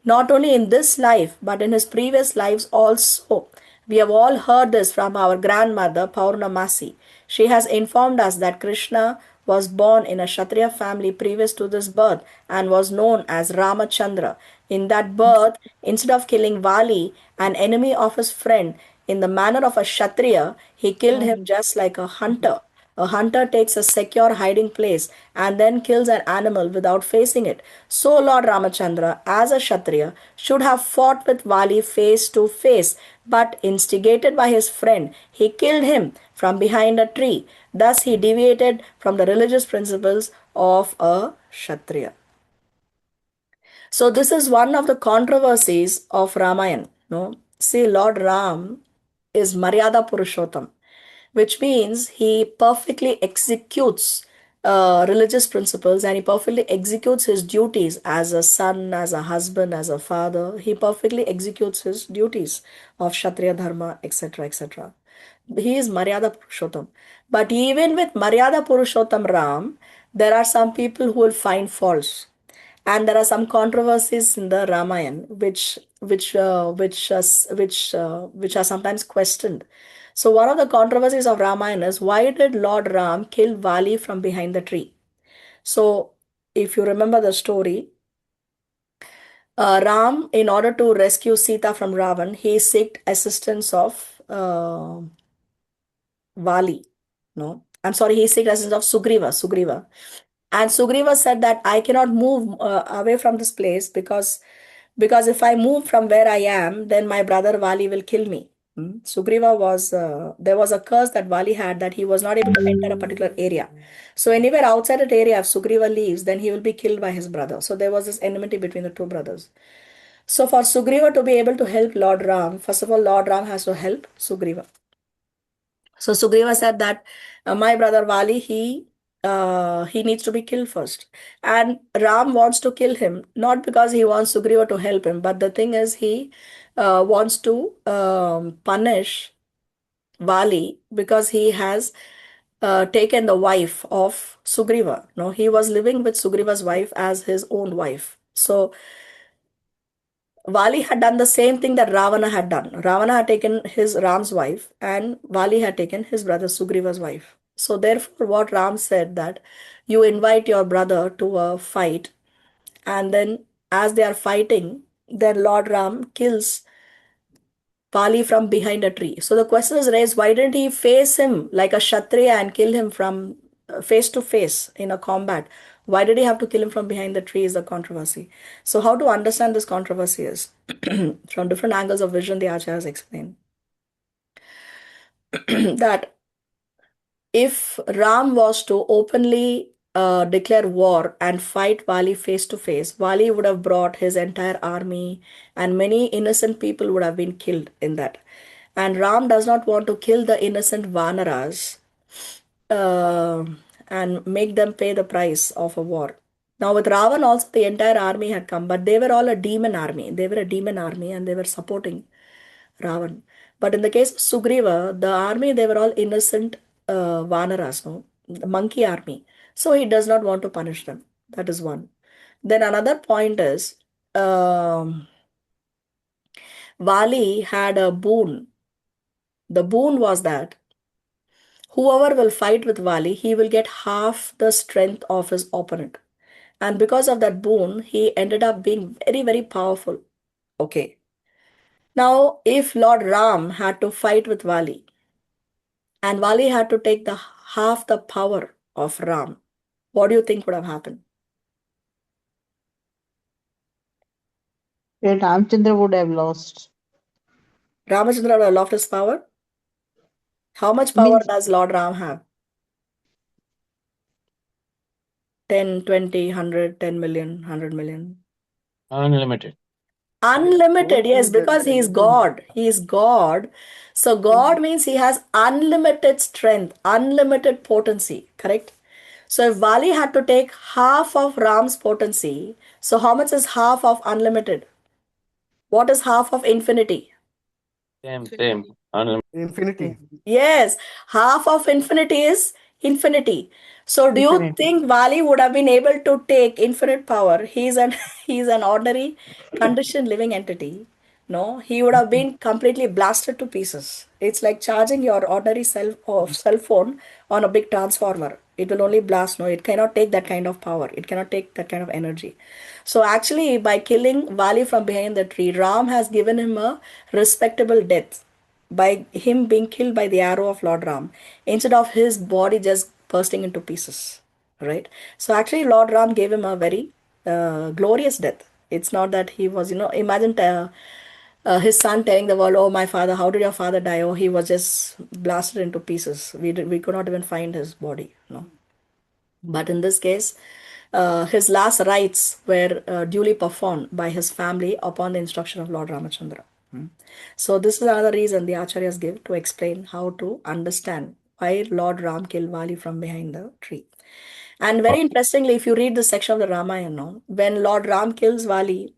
not only in this life, but in his previous lives also. We have all heard this from our grandmother Purnamasi. She has informed us that Krishna was born in a Kshatriya family previous to this birth and was known as Ramachandra. In that birth, instead of killing Vali, an enemy of his friend, in the manner of a Kshatriya, he killed him just like a hunter. A hunter takes a secure hiding place and then kills an animal without facing it. So Lord Ramachandra, as a Kshatriya, should have fought with Vali face to face, but instigated by his friend, he killed him from behind a tree. Thus he deviated from the religious principles of a Kshatriya. So this is one of the controversies of Ramayana. No? See, Lord Ram is Maryada Purushottam, which means he perfectly executes religious principles and he perfectly executes his duties as a son, as a husband, as a father. He perfectly executes his duties of Kshatriya Dharma, etc., etc. He is Maryada Purushottam. But even with Maryada Purushottam Ram, there are some people who will find faults, and there are some controversies in the Ramayana which are sometimes questioned. So one of the controversies of Ramayana is, why did Lord Ram kill Vali from behind the tree? So if you remember the story, Ram, in order to rescue Sita from Ravan, he sought assistance of Vali. No, I'm sorry, he sought assistance of Sugriva. And Sugriva said that I cannot move away from this place because if I move from where I am, then my brother Vali will kill me. Sugriva was there was a curse that Vali had that he was not able to enter a particular area. So anywhere outside that area, if Sugriva leaves, then he will be killed by his brother. So there was this enmity between the two brothers. So for Sugriva to be able to help Lord Ram, first of all, Lord Ram has to help Sugriva. So Sugriva said that my brother Vali, he needs to be killed first. And Ram wants to kill him, not because he wants Sugriva to help him, but the thing is he wants to punish Vali because he has taken the wife of Sugriva. No, he was living with Sugriva's wife as his own wife. So Vali had done the same thing that Ravana had done. Ravana had taken his Ram's wife, and Vali had taken his brother Sugriva's wife. So therefore, what Ram said that you invite your brother to a fight, and then as they are fighting, then Lord Ram kills Pali from behind a tree. So the question is raised, why didn't he face him like a Kshatriya and kill him from face to face in a combat? Why did he have to kill him from behind the tree is the controversy. So how to understand this controversy is from different angles of vision the acharyas explain that if Ram was to openly declare war and fight Vali face to face, Vali would have brought his entire army and many innocent people would have been killed in that. And Ram does not want to kill the innocent Vanaras uh, and make them pay the price of a war. Now, with Ravan, also the entire army had come, but they were all a demon army. They were a demon army and they were supporting Ravan. But in the case of Sugriva, the army, they were all innocent Vanaras, no? The monkey army. So he does not want to punish them. That is one. Then another point is Vali had a boon. The boon was that whoever will fight with Vali, he will get half the strength of his opponent. And because of that boon, he ended up being very, very powerful. Okay. Now, if Lord Ram had to fight with Vali, and Vali had to take the half the power of Ram, what do you think would have happened? Ramchandra would have lost. Ramachandra would have lost his power. How much power Means does Lord Ram have? 10, 20, 100, 10 million, 100 million. Unlimited. Unlimited, yes, Unlimited. because he is God. He is God. So God means he has unlimited strength, unlimited potency, correct? So if Vali had to take half of Ram's potency, so how much is half of unlimited? What is half of infinity? Same. Unlimited. Infinity. Yes, half of infinity is infinity. So do you infinite. think Vali would have been able to take infinite power? He's an he's an ordinary conditioned living entity. No, he would have been completely blasted to pieces. It's like charging your ordinary cell phone on a big transformer. It will only blast. No, it cannot take that kind of power. It cannot take that kind of energy. So actually, by killing Vali from behind the tree, Ram has given him a respectable death by him being killed by the arrow of Lord Ram instead of his body just bursting into pieces. Right? So actually, Lord Ram gave him a very glorious death. It's not that he was, imagine his son telling the world, "Oh, my father, how did your father die?" Oh, he was just blasted into pieces. We could not even find his body. No. But in this case, his last rites were duly performed by his family upon the instruction of Lord Ramachandra. So this is another reason the acharyas give to explain how to understand why Lord Ram killed Vali from behind the tree. And very interestingly, if you read the section of the Ramayana, when Lord Ram kills Vali,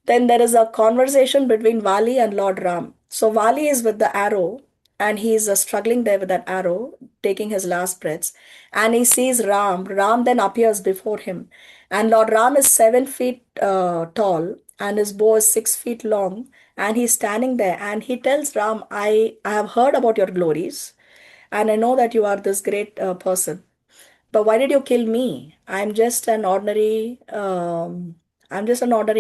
then there is a conversation between Vali and Lord Ram. So Vali is with the arrow and he is struggling there with that arrow, taking his last breaths. And he sees Ram. Ram then appears before him. And Lord Ram is 7 feet tall and his bow is 6 feet long. And he's standing there and he tells Ram, I have heard about your glories and I know that you are this great person. But why did you kill me? I'm just an ordinary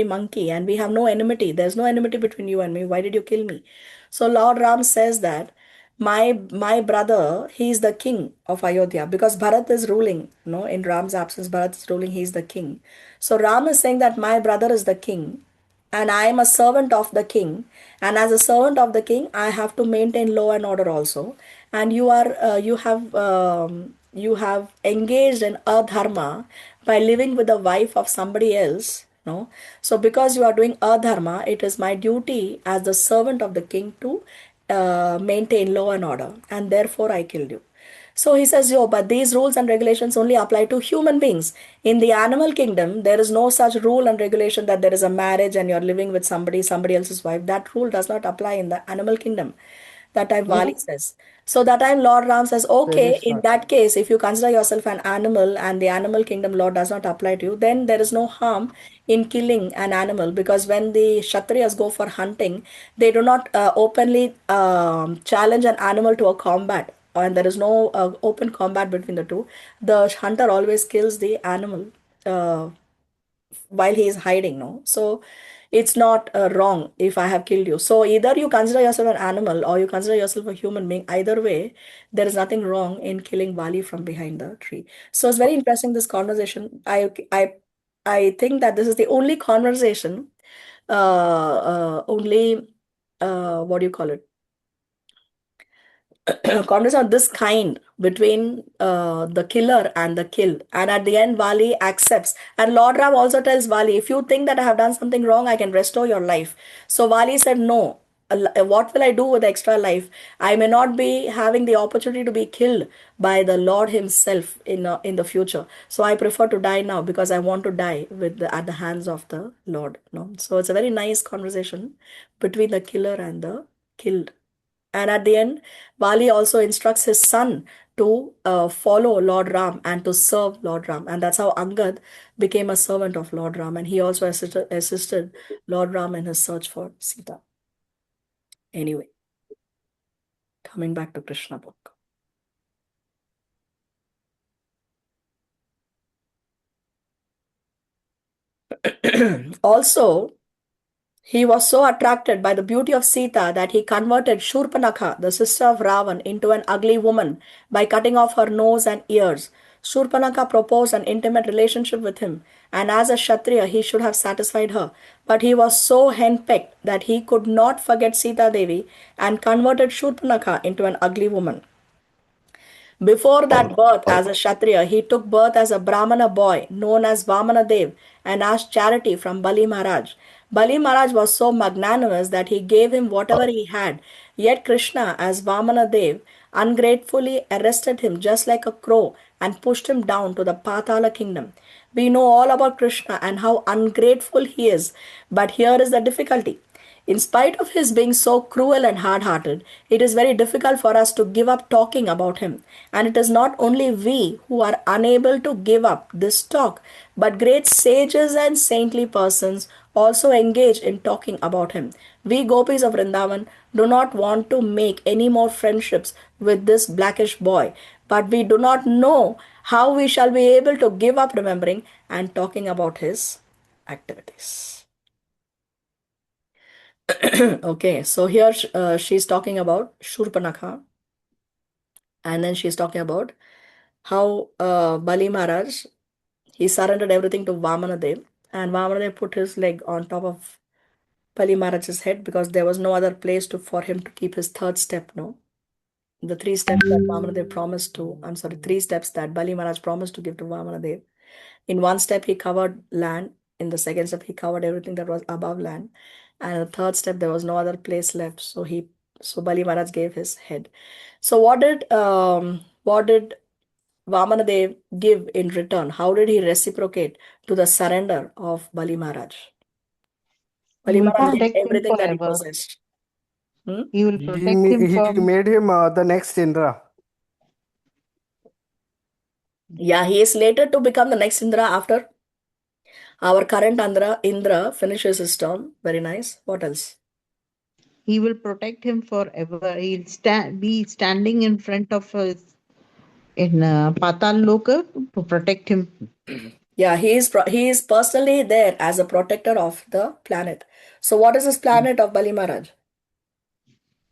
monkey, and we have no enmity. There's no enmity between you and me. Why did you kill me? So Lord Ram says that my brother, he is the king of Ayodhya because Bharat is ruling. No, in Ram's absence, Bharat is ruling. He is the king. So Ram is saying that my brother is the king, and I am a servant of the king. And as a servant of the king, I have to maintain law and order also. And you have engaged in adharma by living with the wife of somebody else. No, so because you are doing adharma, it is my duty as the servant of the king to maintain law and order, and therefore I killed you. So he says, yo, but these rules and regulations only apply to human beings. In the animal kingdom, there is no such rule and regulation that there is a marriage and you're living with somebody else's wife. That rule does not apply in the animal kingdom. That time Vali says. So that time Lord Ram says, okay, in that case, if you consider yourself an animal and the animal kingdom law does not apply to you, then there is no harm in killing an animal, because when the Kshatriyas go for hunting, they do not openly challenge an animal to a combat, and there is no open combat between the two. The hunter always kills the animal while he is hiding, no? So it's not wrong if I have killed you. So either you consider yourself an animal or you consider yourself a human being. Either way, there is nothing wrong in killing Bali from behind the tree. So it's very interesting, this conversation. I think that this is the only conversation, only what do you call it? Conversation of this kind between the killer and the killed. And at the end, Vali accepts. And Lord Ram also tells Vali, if you think that I have done something wrong, I can restore your life. So Vali said, no. What will I do with the extra life? I may not be having the opportunity to be killed by the Lord himself in the future. So I prefer to die now because I want to die at the hands of the Lord. No? So it's a very nice conversation between the killer and the killed. And at the end, Bali also instructs his son to follow Lord Ram and to serve Lord Ram. And that's how Angad became a servant of Lord Ram. And he also assisted Lord Ram in his search for Sita. Anyway, coming back to Krishna book. Also, he was so attracted by the beauty of Sita that he converted Shurpanakha, the sister of Ravan, into an ugly woman by cutting off her nose and ears. Shurpanakha proposed an intimate relationship with him, and as a Kshatriya he should have satisfied her. But he was so henpecked that he could not forget Sita Devi and converted Shurpanakha into an ugly woman. Before that birth as a Kshatriya, he took birth as a Brahmana boy known as Vamana Dev and asked charity from Bali Maharaj. Bali Maharaj was so magnanimous that he gave him whatever he had. Yet Krishna, as Vamana Dev, ungratefully arrested him just like a crow and pushed him down to the Patala kingdom. We know all about Krishna and how ungrateful he is, but here is the difficulty. In spite of his being so cruel and hard hearted, it is very difficult for us to give up talking about him. And it is not only we who are unable to give up this talk, but great sages and saintly persons also engage in talking about him. We Gopis of Vrindavan do not want to make any more friendships with this blackish boy, but we do not know how we shall be able to give up remembering and talking about his activities. Okay, so here she's talking about Shurpanakha, and then she's talking about how Bali Maharaj, he surrendered everything to Vamanadev, and Vamanadev put his leg on top of Bali Maharaj's head because there was no other place for him to keep his third step, no? The three steps that Vamanadev promised to, three steps that Bali Maharaj promised to give to Vamanadev. In one step, he covered land. In the second step, he covered everything that was above land. And in the third step, there was no other place left. So Bali Maharaj gave his head. So what did Vamanadev give in return? How did he reciprocate to the surrender of Bali Maharaj? He Bali will Maharaj gave protect him everything that he forever. possessed. Hmm? He will protect him He from. made him the next Indra. Yeah, he is later to become the next Indra after our current Indra finishes his term. Very nice. What else? He will protect him forever. He'll be standing in front of us in Patal Loka to protect him. Yeah, he is personally there as a protector of the planet. So what is this planet of Bali Maharaj?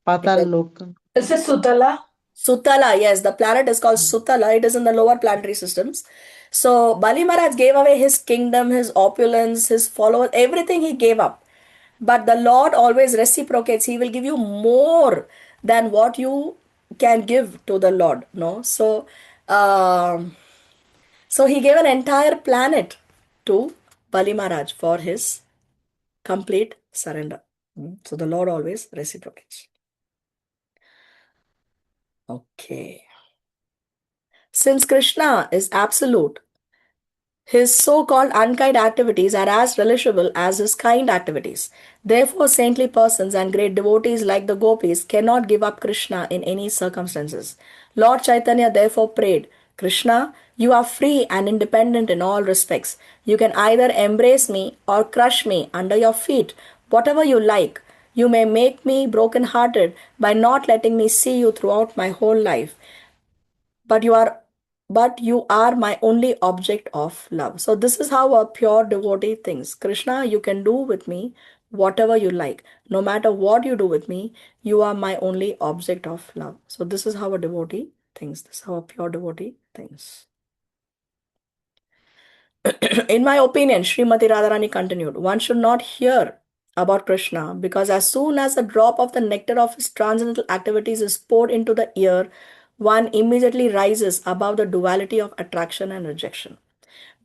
Patal Loka. This is Sutala. Sutala, yes, the planet is called Sutala. It is in the lower planetary systems. So Bali Maharaj gave away his kingdom, his opulence, his followers, everything he gave up. But the Lord always reciprocates. He will give you more than what you can give to the Lord. No, so he gave an entire planet to Bali Maharaj for his complete surrender. So the Lord always reciprocates. Okay. Since Krishna is absolute, his so-called unkind activities are as relishable as his kind activities. Therefore, saintly persons and great devotees like the Gopis cannot give up Krishna in any circumstances. Lord Chaitanya therefore prayed, Krishna, you are free and independent in all respects. You can either embrace me or crush me under your feet, whatever you like. You may make me broken-hearted by not letting me see you throughout my whole life, but you are my only object of love. So this is how a pure devotee thinks. Krishna, you can do with me whatever you like. No matter what you do with me, you are my only object of love. So this is how a devotee thinks. This is how a pure devotee thinks. In my opinion, Srimati Radharani continued, one should not hear about Krishna because as soon as a drop of the nectar of his transcendental activities is poured into the ear, one immediately rises above the duality of attraction and rejection.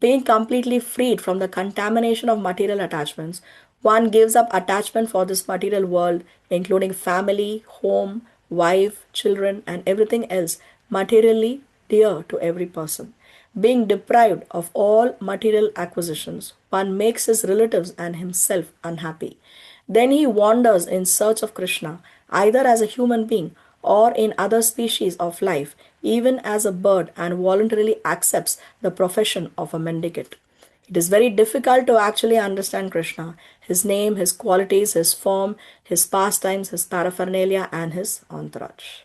Being completely freed from the contamination of material attachments, one gives up attachment for this material world, including family, home, wife, children, and everything else materially dear to every person. Being deprived of all material acquisitions, one makes his relatives and himself unhappy. Then he wanders in search of Krishna, either as a human being or in other species of life, even as a bird, and voluntarily accepts the profession of a mendicant. It is very difficult to actually understand Krishna, his name, his qualities, his form, his pastimes, his paraphernalia, and his entourage.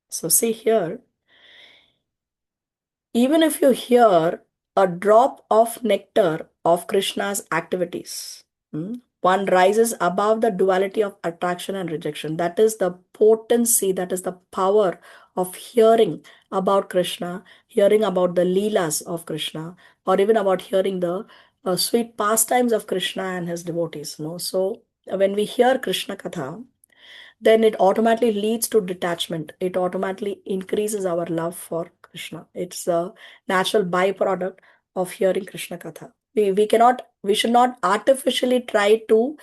So see here, even if you hear a drop of nectar of Krishna's activities, one rises above the duality of attraction and rejection. That is the potency, that is the power of hearing about Krishna, hearing about the Leelas of Krishna, or even about hearing the sweet pastimes of Krishna and his devotees. So when we hear Krishna Katha, then it automatically leads to detachment. It automatically increases our love for Krishna. It's a natural byproduct of hearing Krishna Katha. We should not artificially try to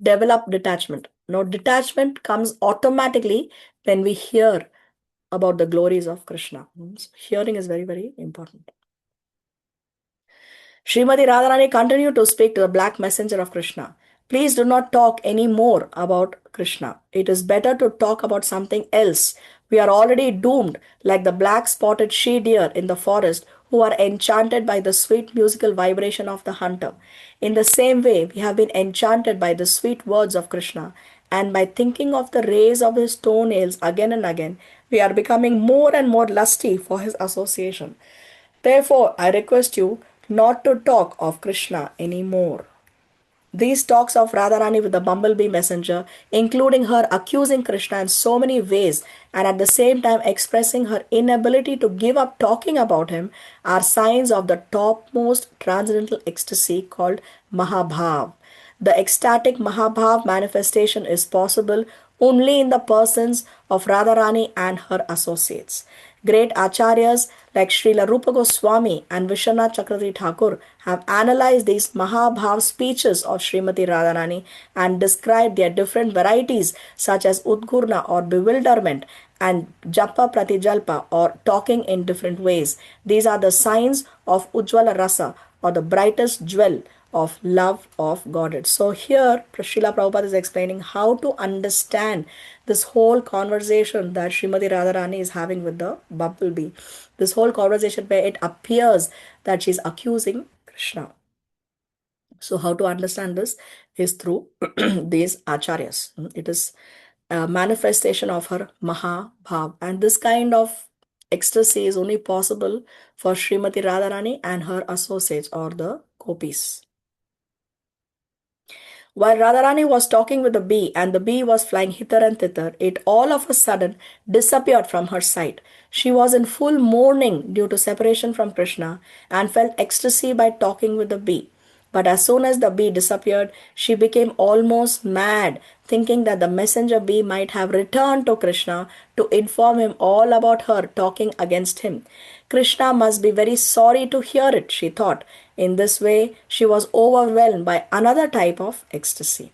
develop detachment. No, detachment comes automatically when we hear about the glories of Krishna. So hearing is very, very important. Srimati Radharani continued to speak to the black messenger of Krishna. Please do not talk any more about Krishna. It is better to talk about something else. We are already doomed, like the black spotted she deer in the forest, who are enchanted by the sweet musical vibration of the hunter. In the same way, we have been enchanted by the sweet words of Krishna, and by thinking of the rays of his toenails again and again, we are becoming more and more lusty for his association. Therefore, I request you not to talk of Krishna anymore. These talks of Radharani with the bumblebee messenger, including her accusing Krishna in so many ways and at the same time expressing her inability to give up talking about him, are signs of the topmost transcendental ecstasy called Mahabhav. The ecstatic Mahabhav manifestation is possible only in the persons of Radharani and her associates. Great acharyas like Srila Rupa Goswami and Vishwanath Chakravarti Thakur have analyzed these Mahabhav speeches of Srimati Radharani and described their different varieties such as Udgurna or bewilderment and Japa Pratijalpa or talking in different ways. These are the signs of Ujjvala Rasa or the brightest jewel of love of Godhead. So here Srila Prabhupada is explaining how to understand this whole conversation that Srimati Radharani is having with the bumblebee. This whole conversation where it appears that she's accusing Krishna. So how to understand this is through these acharyas. It is a manifestation of her Mahabhav. And this kind of ecstasy is only possible for Srimati Radharani and her associates or the Gopīs. While Radharani was talking with the bee and the bee was flying hither and thither, it all of a sudden disappeared from her sight. She was in full mourning due to separation from Krishna and felt ecstasy by talking with the bee. But as soon as the bee disappeared, she became almost mad, thinking that the messenger bee might have returned to Krishna to inform him all about her talking against him. Krishna must be very sorry to hear it, she thought. In this way, she was overwhelmed by another type of ecstasy.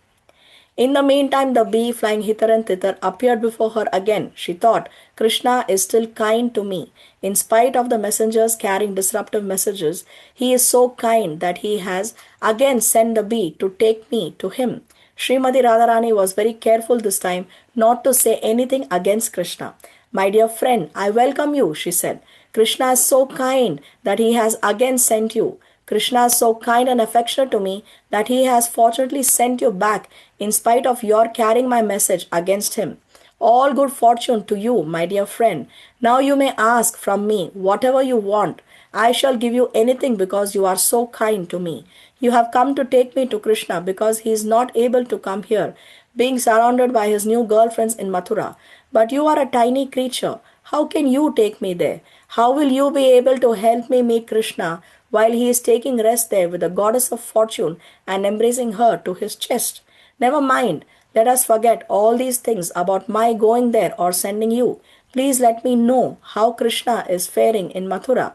In the meantime, the bee, flying hither and thither, appeared before her again. She thought, Krishna is still kind to me. In spite of the messengers carrying disruptive messages, he is so kind that he has again sent the bee to take me to him. Srimati Radharani was very careful this time not to say anything against Krishna. My dear friend, I welcome you, she said. Krishna is so kind that he has again sent you. Krishna is so kind and affectionate to me that he has fortunately sent you back in spite of your carrying my message against him. All good fortune to you, my dear friend. Now you may ask from me whatever you want. I shall give you anything because you are so kind to me. You have come to take me to Krishna because he is not able to come here, being surrounded by his new girlfriends in Mathura. But you are a tiny creature. How can you take me there? How will you be able to help me meet Krishna while he is taking rest there with the goddess of fortune and embracing her to his chest? Never mind. Let us forget all these things about my going there or sending you. Please let me know how Krishna is faring in Mathura.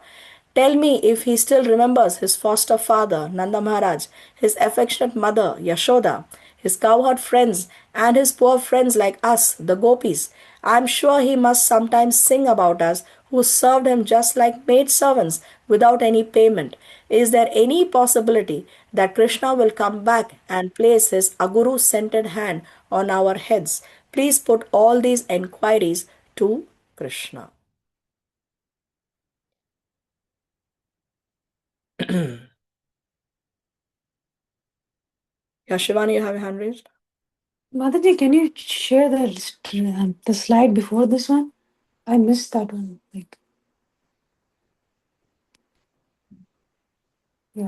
Tell me if he still remembers his foster father, Nanda Maharaj, his affectionate mother, Yashoda, his cowherd friends, and his poor friends like us, the Gopis. I am sure he must sometimes sing about us who served him just like maid servants without any payment. Is there any possibility that Krishna will come back and place his Aguru scented hand on our heads? Please put all these enquiries to Krishna. Yeah, Shivani, you have your hand raised? Mataji, can you share the slide before this one? I missed that one. Here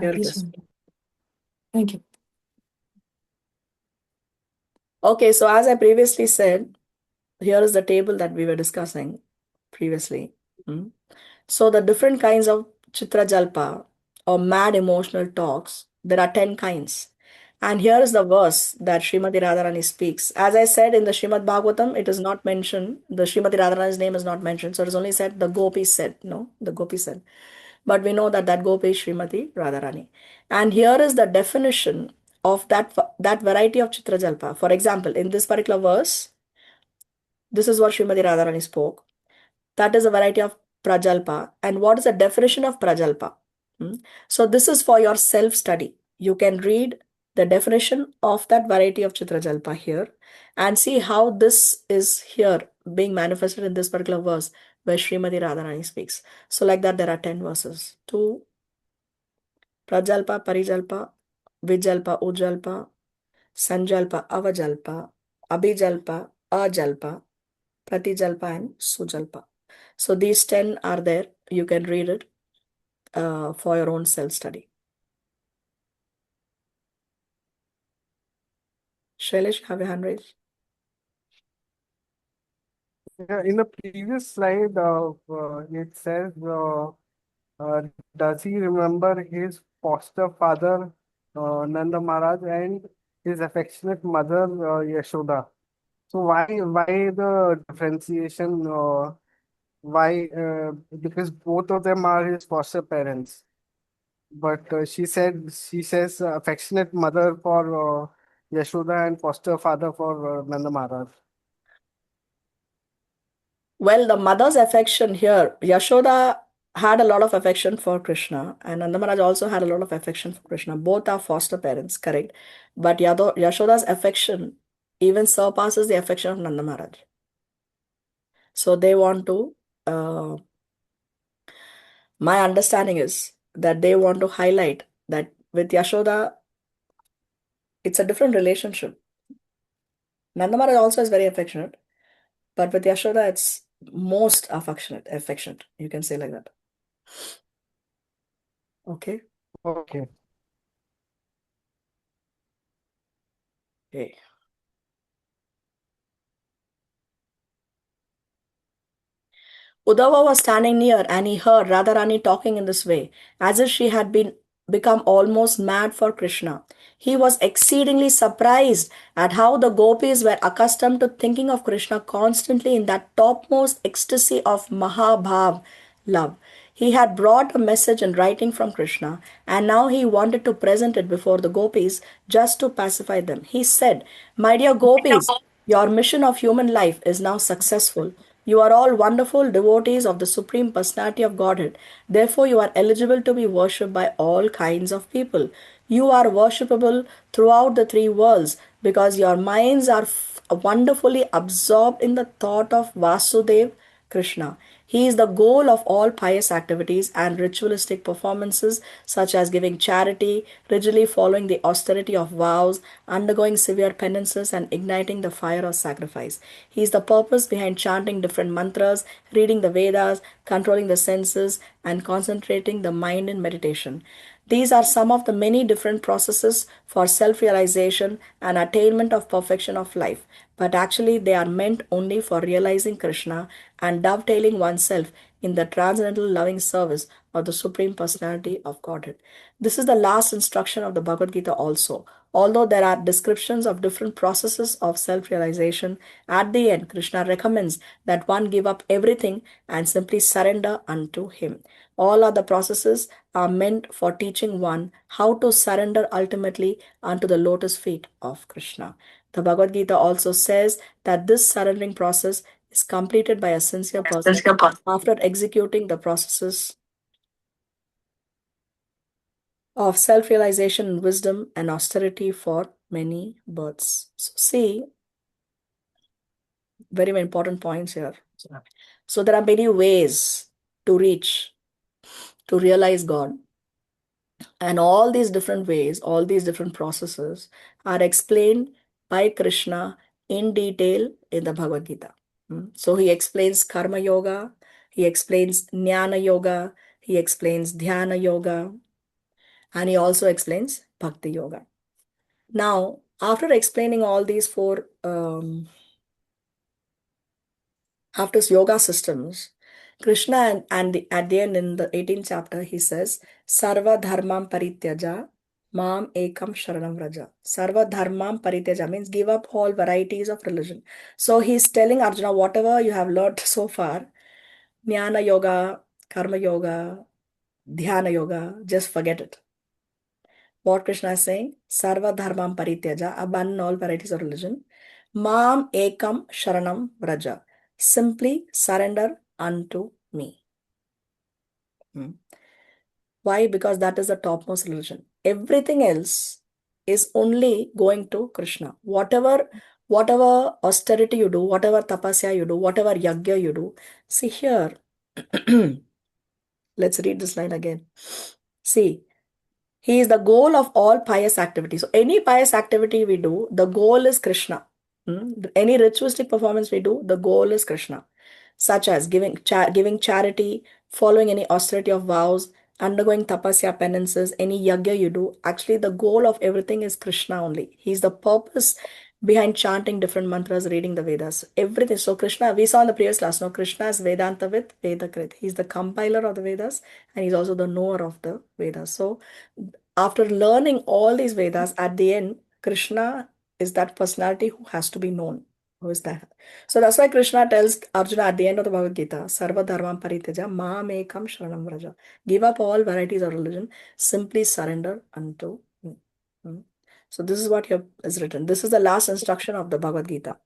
it This is. one. Thank you. Okay, so as I previously said, here is the table that we were discussing previously. So the different kinds of Chitra Jalpa or mad emotional talks, there are 10 kinds. And here is the verse that Srimati Radharani speaks. As I said in the Srimad Bhagavatam, it is not mentioned. The Srimati Radharani's name is not mentioned. So it is only said the Gopis said. No, the Gopis said. But we know that that Gopi is Srimati Radharani. And here is the definition of that variety of Chitra Jalpa. For example, in this particular verse, this is what Srimati Radharani spoke. That is a variety of Prajalpa. And what is the definition of Prajalpa? So this is for your self-study. You can read the definition of that variety of Chitrajalpa here and see how this is here being manifested in this particular verse where Srimati Radharani speaks. So like that, there are 10 verses. 2, Prajalpa, Parijalpa, Vijalpa, Ujalpa, Sanjalpa, Avajalpa, Abhijalpa, Ajalpa, Pratijalpa, and Sujalpa. So these 10 are there. You can read it for your own self-study. Shailesh, have your hand raised? Yeah, in the previous slide, it says, does he remember his foster father, Nanda Maharaj, and his affectionate mother, Yashoda? So why the differentiation? Why? Because both of them are his foster parents. But she says affectionate mother for Yashoda and foster father for Nanda Maharaj. Well, the mother's affection here, Yashoda had a lot of affection for Krishna, and Nanda Maharaj also had a lot of affection for Krishna. Both are foster parents, correct? But Yashoda's affection even surpasses the affection of Nanda Maharaj. So they want to, my understanding is that they want to highlight that with Yashoda, it's a different relationship. Nanda Maharaj also is very affectionate, but with Yashoda, it's most affectionate. You can say like that. Okay. Okay. Okay. Uddhava was standing near and he heard Radharani talking in this way, as if she had become almost mad for Krishna. He was exceedingly surprised at how the gopis were accustomed to thinking of Krishna constantly in that topmost ecstasy of Mahabhav love. He had brought a message in writing from Krishna, and now he wanted to present it before the gopis just to pacify them. He said, "My dear gopis, your mission of human life is now successful. You are all wonderful devotees of the Supreme Personality of Godhead. Therefore, you are eligible to be worshipped by all kinds of people. You are worshipable throughout the three worlds because your minds are wonderfully absorbed in the thought of Vasudev Krishna. He is the goal of all pious activities and ritualistic performances, such as giving charity, rigidly following the austerity of vows, undergoing severe penances, and igniting the fire of sacrifice. He is the purpose behind chanting different mantras, reading the Vedas, controlling the senses, and concentrating the mind in meditation. These are some of the many different processes for self realization and attainment of perfection of life, but actually they are meant only for realizing Krishna and dovetailing oneself in the transcendental loving service of the Supreme Personality of Godhead. This is the last instruction of the Bhagavad Gita also. Although there are descriptions of different processes of self realization, at the end, Krishna recommends that one give up everything and simply surrender unto Him. All other processes are meant for teaching one how to surrender ultimately unto the lotus feet of Krishna. The Bhagavad Gita also says that this surrendering process is completed by a sincere person after executing the processes of self-realization, wisdom, and austerity for many births. So see, very, very important points here. So there are many ways to reach, to realize God. And all these different ways, all these different processes are explained by Krishna in detail in the Bhagavad Gita. So he explains Karma Yoga, he explains Jnana Yoga, he explains Dhyana Yoga, and he also explains Bhakti Yoga. Now, after explaining all these four after yoga systems, Krishna at the end in the 18th chapter, he says, Sarva dharmam parityaja, mam ekam sharanam vraja. Sarva dharmam parityaja means give up all varieties of religion. So he's telling Arjuna, whatever you have learned so far, Jnana Yoga, Karma Yoga, Dhyana Yoga, just forget it. What Krishna is saying, Sarva dharmam parityaja, abandon all varieties of religion. Mam ekam sharanam vraja. Simply surrender unto me. Why? Because that is the topmost religion. Everything else is only going to Krishna. Whatever austerity you do, whatever tapasya you do, whatever yagya you do. See here, let's read this line again. See, he is the goal of all pious activities. So any pious activity we do, the goal is Krishna. Any ritualistic performance we do, the goal is Krishna. Such as giving charity, following any austerity of vows, undergoing tapasya penances, any yagya you do. Actually, the goal of everything is Krishna only. He's the purpose behind chanting different mantras, reading the Vedas. Everything. So Krishna, we saw in the previous class, no, Krishna is Vedantavit, Vedakrit. He's the compiler of the Vedas and he's also the knower of the Vedas. So after learning all these Vedas, at the end, Krishna is that personality who has to be known. Who is that? So that's why Krishna tells Arjuna at the end of the Bhagavad Gita, Sarva dharmam parityaja, mam ekam sharanam vraja. Give up all varieties of religion, simply surrender unto me. So this is what here is written. This is the last instruction of the Bhagavad Gita.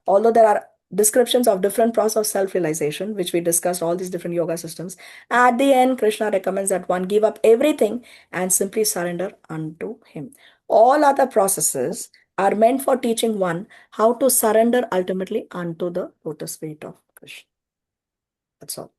Although there are descriptions of different process of self-realization, which we discussed, all these different yoga systems, at the end, Krishna recommends that one give up everything and simply surrender unto him. All other processes are meant for teaching one how to surrender ultimately unto the lotus feet of Krishna. That's all.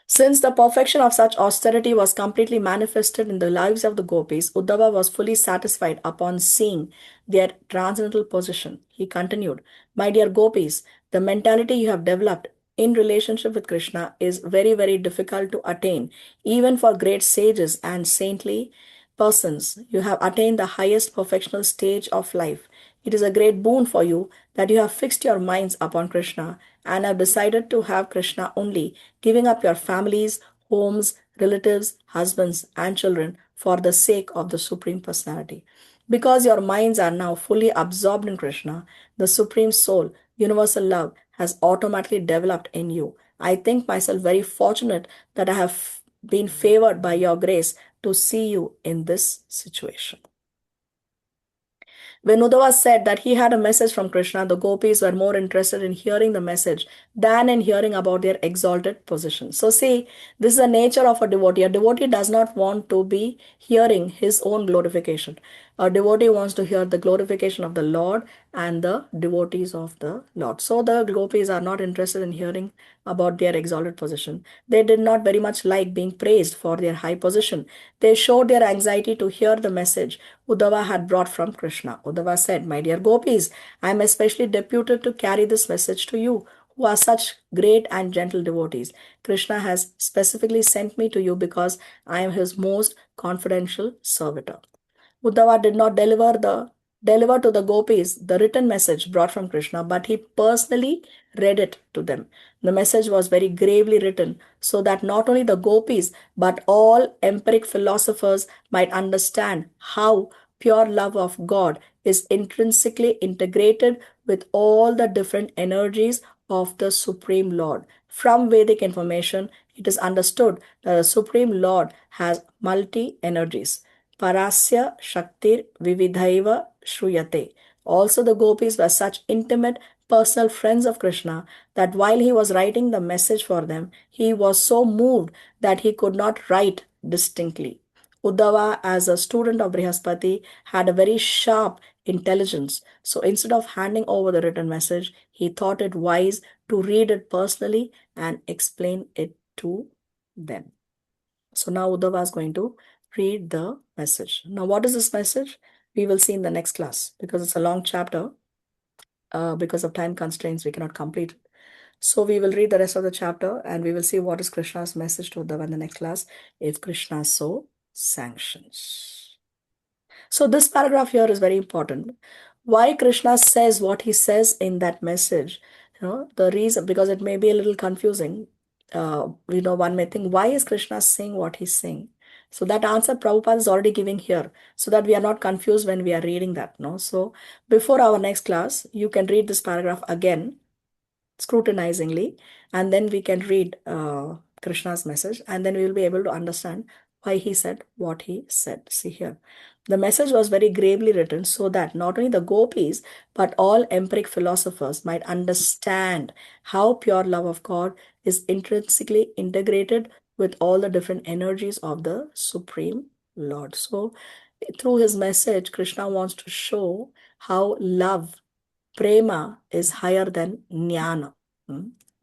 Since the perfection of such austerity was completely manifested in the lives of the gopis, Uddhava was fully satisfied upon seeing their transcendental position. He continued, My dear gopis, the mentality you have developed in relationship with Krishna is very, very difficult to attain, even for great sages and saintly persons. You have attained the highest perfectional stage of life. It is a great boon for you that you have fixed your minds upon Krishna and have decided to have Krishna only, giving up your families, homes, relatives, husbands, and children for the sake of the Supreme Personality. Because your minds are now fully absorbed in Krishna, the Supreme Soul, universal love, has automatically developed in you. I think myself very fortunate that I have been favored by your grace to see you in this situation. When Uddhava said that he had a message from Krishna, the gopis were more interested in hearing the message than in hearing about their exalted position. So see, this is the nature of a devotee. A devotee does not want to be hearing his own glorification. A devotee wants to hear the glorification of the Lord and the devotees of the Lord. So the gopis are not interested in hearing about their exalted position. They did not very much like being praised for their high position. They showed their anxiety to hear the message Uddhava had brought from Krishna. Uddhava said, "My dear gopis, I am especially deputed to carry this message to you, who are such great and gentle devotees. Krishna has specifically sent me to you because I am his most confidential servitor." Uddhava did not deliver to the gopis the written message brought from Krishna, but he personally read it to them. The message was very gravely written so that not only the gopis but all empiric philosophers might understand how pure love of God is intrinsically integrated with all the different energies of the Supreme Lord. From Vedic information, it is understood that the Supreme Lord has multi energies. Parasya Shaktir Vividhaiva Shruyate. Also, the gopis were such intimate personal friends of Krishna that while he was writing the message for them, he was so moved that he could not write distinctly. Uddhava, as a student of Brihaspati, had a very sharp intelligence. So instead of handing over the written message, he thought it wise to read it personally and explain it to them. So now Uddhava is going to read the message. Now, what is this message? We will see in the next class because it's a long chapter. Because of time constraints, we cannot complete it. So we will read the rest of the chapter and we will see what is Krishna's message to Uddhava in the next class if Krishna so sanctions. So this paragraph here is very important. Why Krishna says what he says in that message, the reason, because it may be a little confusing. One may think, why is Krishna saying what he's saying? So that answer Prabhupada is already giving here, so that we are not confused when we are reading that. No, so before our next class, you can read this paragraph again scrutinizingly, and then we can read Krishna's message, and then we will be able to understand why he said what he said. See here. The message was very gravely written so that not only the gopis but all empiric philosophers might understand how pure love of God is intrinsically integrated with all the different energies of the Supreme Lord. So through his message, Krishna wants to show how love, prema, is higher than jnana.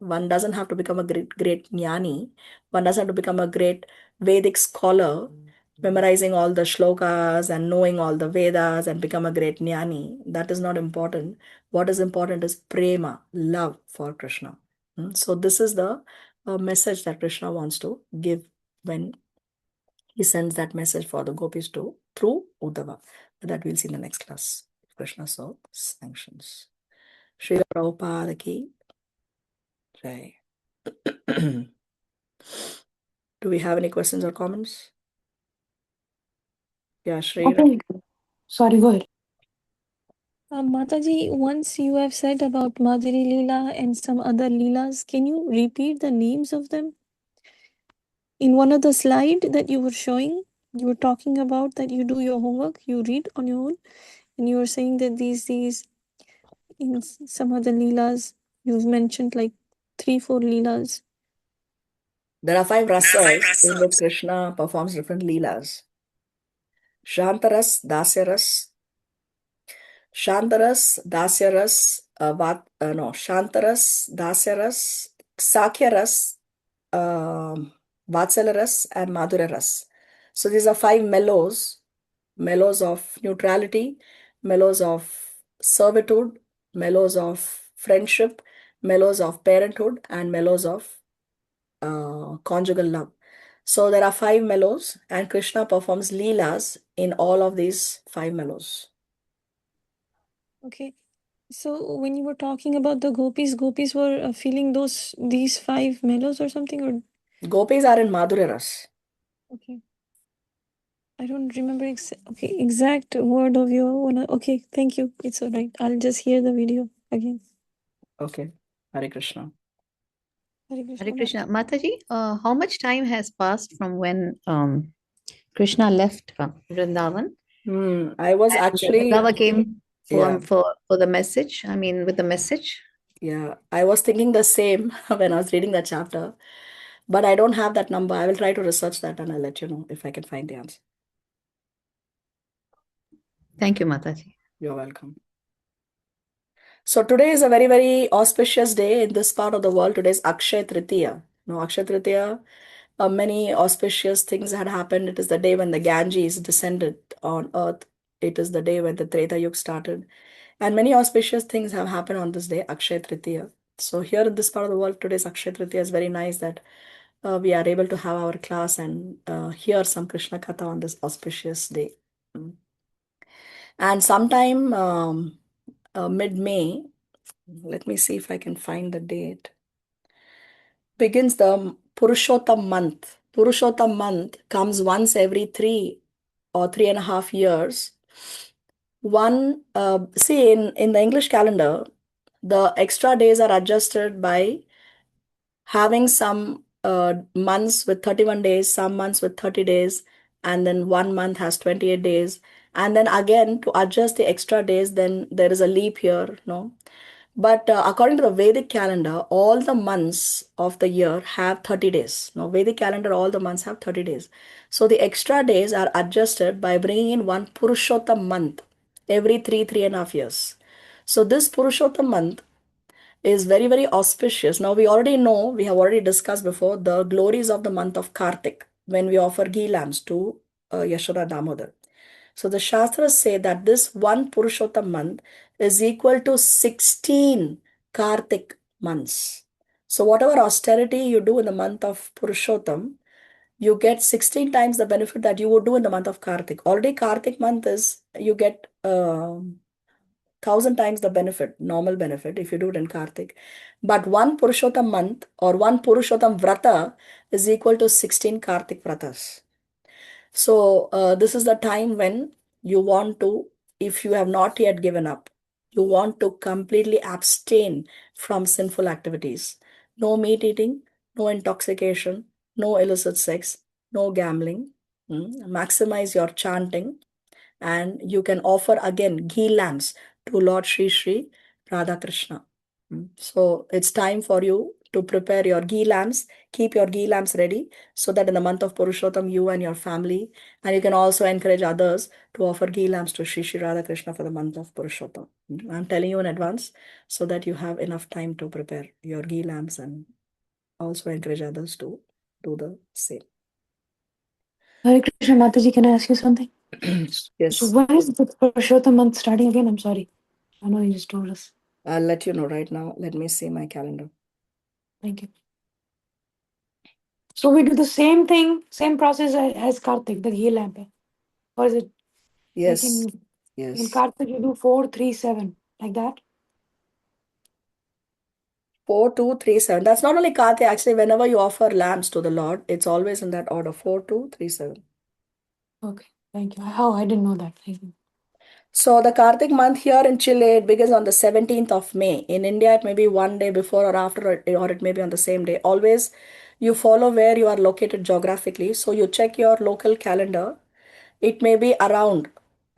One doesn't have to become a great jnani. One doesn't have to become a great Vedic scholar, memorizing all the shlokas and knowing all the Vedas and become a great jnani. That is not important. What is important is prema, love for Krishna. So this is the message that Krishna wants to give when he sends that message for the gopis through Uddhava. That we'll see in the next class. Krishna so sanctions. Srila Prabhupada ki jai. Do we have any questions or comments? Yeah, Sri. Okay. Sorry, go ahead. Mataji, once you have said about Madhuri Leela and some other Leelas, can you repeat the names of them? In one of the slide that you were showing, you were talking about that you do your homework, you read on your own, and you were saying that these in some other Leelas, you've mentioned like 3-4 Leelas. There are 5 rasas in which Krishna performs different leelas. Shantaras, Dasyaras, Shantaras, Dasyaras, Sakyaras, Vatsalaras, and Madhuraras. So these are 5 mellows of neutrality, mellows of servitude, mellows of friendship, mellows of parenthood, and mellows of conjugal love. So there are 5 mellows, and Krishna performs leelas in all of these 5 mellows. Okay. So when you were talking about the gopis were feeling these 5 mellows or something, or Gopis are in Madhurya Ras. okay. I don't remember exact word of your one. Okay, thank you. It's all right. I'll just hear the video again. Okay. Hare Krishna. Hare Krishna. Hare Krishna. Mataji, how much time has passed from when Krishna left Vrindavan? I was And actually, Vrindavan came yeah, for the message. I mean, with the message. yeah, I was thinking the same when I was reading that chapter, but I don't have that number. I will try to research that and I'll let you know if I can find the answer. Thank you, Mataji. You're welcome. So today is a very, very auspicious day in this part of the world. Today is Akshay Tritiya. No, Akshay Tritiya, many auspicious things had happened. It is the day when the Ganges descended on earth. It is the day when the Treta Yuga started. And many auspicious things have happened on this day, Akshay Tritiya. So here in this part of the world, today's Akshay Tritiya is very nice that we are able to have our class and hear some Krishna Katha on this auspicious day. Mm. And sometime mid-May, let me see if I can find the date, begins the Purushottam month. Purushottam month comes once every 3 or 3.5 years. See, in the English calendar, the extra days are adjusted by having some months with 31 days, some months with 30 days, and then 1 month has 28 days. And then again, to adjust the extra days, then there is a leap year, no? But according to the Vedic calendar, all the months of the year have 30 days. No, Vedic calendar, all the months have 30 days. So the extra days are adjusted by bringing in one Purushottam month every 3.5 years. So this Purushottam month is very, very auspicious. Now, we already know, we have already discussed before the glories of the month of Kartik when we offer ghee lamps to Yashoda Damodar. So the Shastras say that this one Purushottam month is equal to 16 Kartik months. So whatever austerity you do in the month of Purushottam, you get 16 times the benefit that you would do in the month of Kartik. Already Kartik month is, you get 1,000 times the benefit, normal benefit, if you do it in Kartik. But one Purushottam month or one Purushottam Vrata is equal to 16 Kartik Vratas. So this is the time when you want to, if you have not yet given up, you want to completely abstain from sinful activities. No meat eating, no intoxication, no illicit sex, no gambling. Maximize your chanting, and you can offer again ghee lamps to Lord Sri Sri Radha Krishna. So it's time for you to prepare your ghee lamps. Keep your ghee lamps ready so that in the month of Purushottam, you and your family, and you can also encourage others to offer ghee lamps to Sri Sri Radha Krishna for the month of Purushottam. I'm telling you in advance so that you have enough time to prepare your ghee lamps and also encourage others to do the same. Hare Krishna, Mataji, can I ask you something? Yes. So when is the Purushottam month starting again? I'm sorry. I know you just told us. I'll let you know right now. Let me see my calendar. Thank you. So we do the same thing, same process as Kartik, the ghee lamp. Or is it Yes. like in Yes. Kartik you do 4, 3, 7, like that? 4, 2, 3, 7. That's not only Kartik. Actually, whenever you offer lamps to the Lord, it's always in that order: 4, 2, 3, 7. Okay, thank you. Oh, I didn't know that. Thank you. So the Kartik month here in Chile, it begins on the 17th of May. In India, it may be one day before or after, or it may be on the same day. Always you follow where you are located geographically. So you check your local calendar. It may be around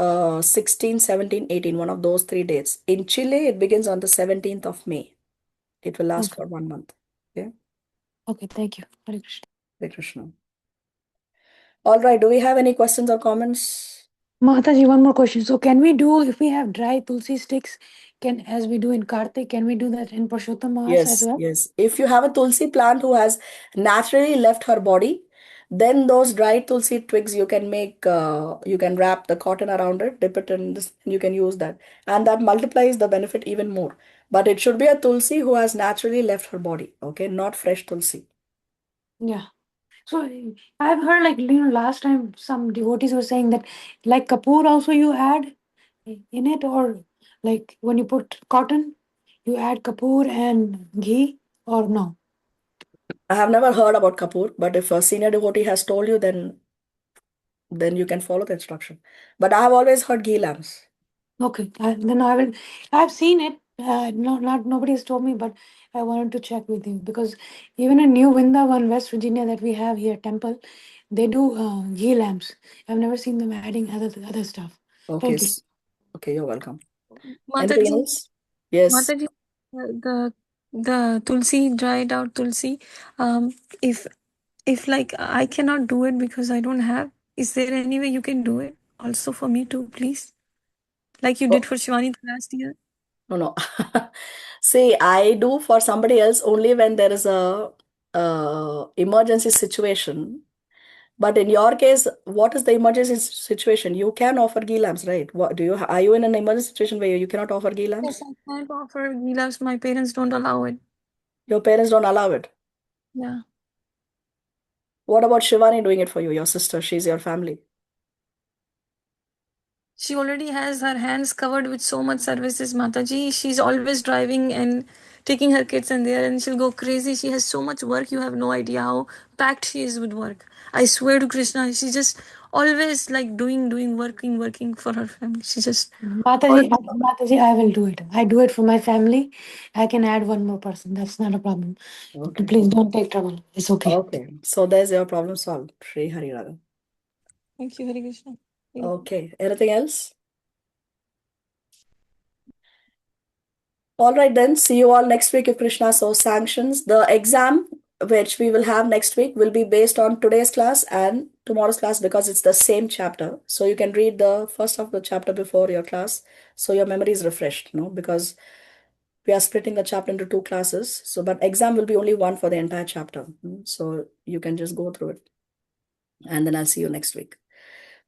16, 17, 18, one of those 3 dates. In Chile, it begins on the 17th of May. It will last Okay. for 1 month. Okay. Okay, thank you. Hare Krishna. Hare Krishna. All right. Do we have any questions or comments? Mataji, one more question. So can we do, if we have dry tulsi sticks, as we do in Kartik, can we do that in Purushottam Mass as Yes, well? yes. If you have a tulsi plant who has naturally left her body, then those dried tulsi twigs you can make, you can wrap the cotton around it, dip it in this, you can use that. And that multiplies the benefit even more. But it should be a tulsi who has naturally left her body, okay? Not fresh tulsi. Yeah. So I've heard last time some devotees were saying that like kapoor also you add in it, or like when you put cotton, you add kapoor and ghee, or no? I have never heard about Kapoor, but if a senior devotee has told you, then you can follow the instruction. But I have always heard ghee lamps. Okay, then I will. I've seen it Not nobody has told me, but I wanted to check with you because even in New Vrindavan, West Virginia, that we have here, temple, they do ghee lamps. I've never seen them adding other stuff. Okay. Thank you. Okay, you're welcome. Anything Mataji, else? Yes. Mataji, the tulsi, dried out tulsi. If like I cannot do it because I don't have, is there any way you can do it also for me too, please? Like you did for Shivani last year. No. See, I do for somebody else only when there is a emergency situation. But in your case, what is the emergency situation? You can offer ghee lamps, right? What do you are you in an emergency situation where you cannot offer ghee lamps? Yes, I can't offer ghee lamps. My parents don't allow it. Your parents don't allow it. Yeah. What about Shivani doing it for you? Your sister, she's your family. She already has her hands covered with so much services, Mataji. She's always driving and taking her kids in there and she'll go crazy. She has so much work. You have no idea how packed she is with work. I swear to Krishna, she's just always like doing, working for her family. She just Mataji, I will do it. I do it for my family. I can add one more person. That's not a problem. Okay. Please don't take trouble. It's okay. Okay. So there's your problem solved. Shri Hari Radha. Thank you, Hare Krishna. Okay. Anything else? All right, then. See you all next week if Krishna so sanctions. The exam which we will have next week will be based on today's class and tomorrow's class because it's the same chapter. So you can read the first of the chapter before your class. So your memory is refreshed, because we are splitting the chapter into 2 classes. So, but exam will be only one for the entire chapter. So you can just go through it. And then I'll see you next week.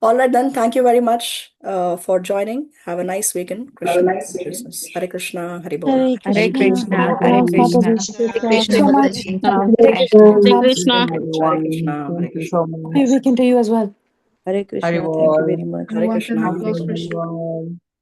All right, then. Thank you very much for joining. Have a nice weekend. Krishna consciousness. Hare Krishna, Hare Bol. Hare Hare Krishna. Krishna, Hare Krishna. Thank you so much. Hare Krishna. Jai Krishna. Hare Krishna, Hare Krishna. Happy weekend to you as well. Hare Krishna. Thank you very much. Hare Krishna. Hare Krishna.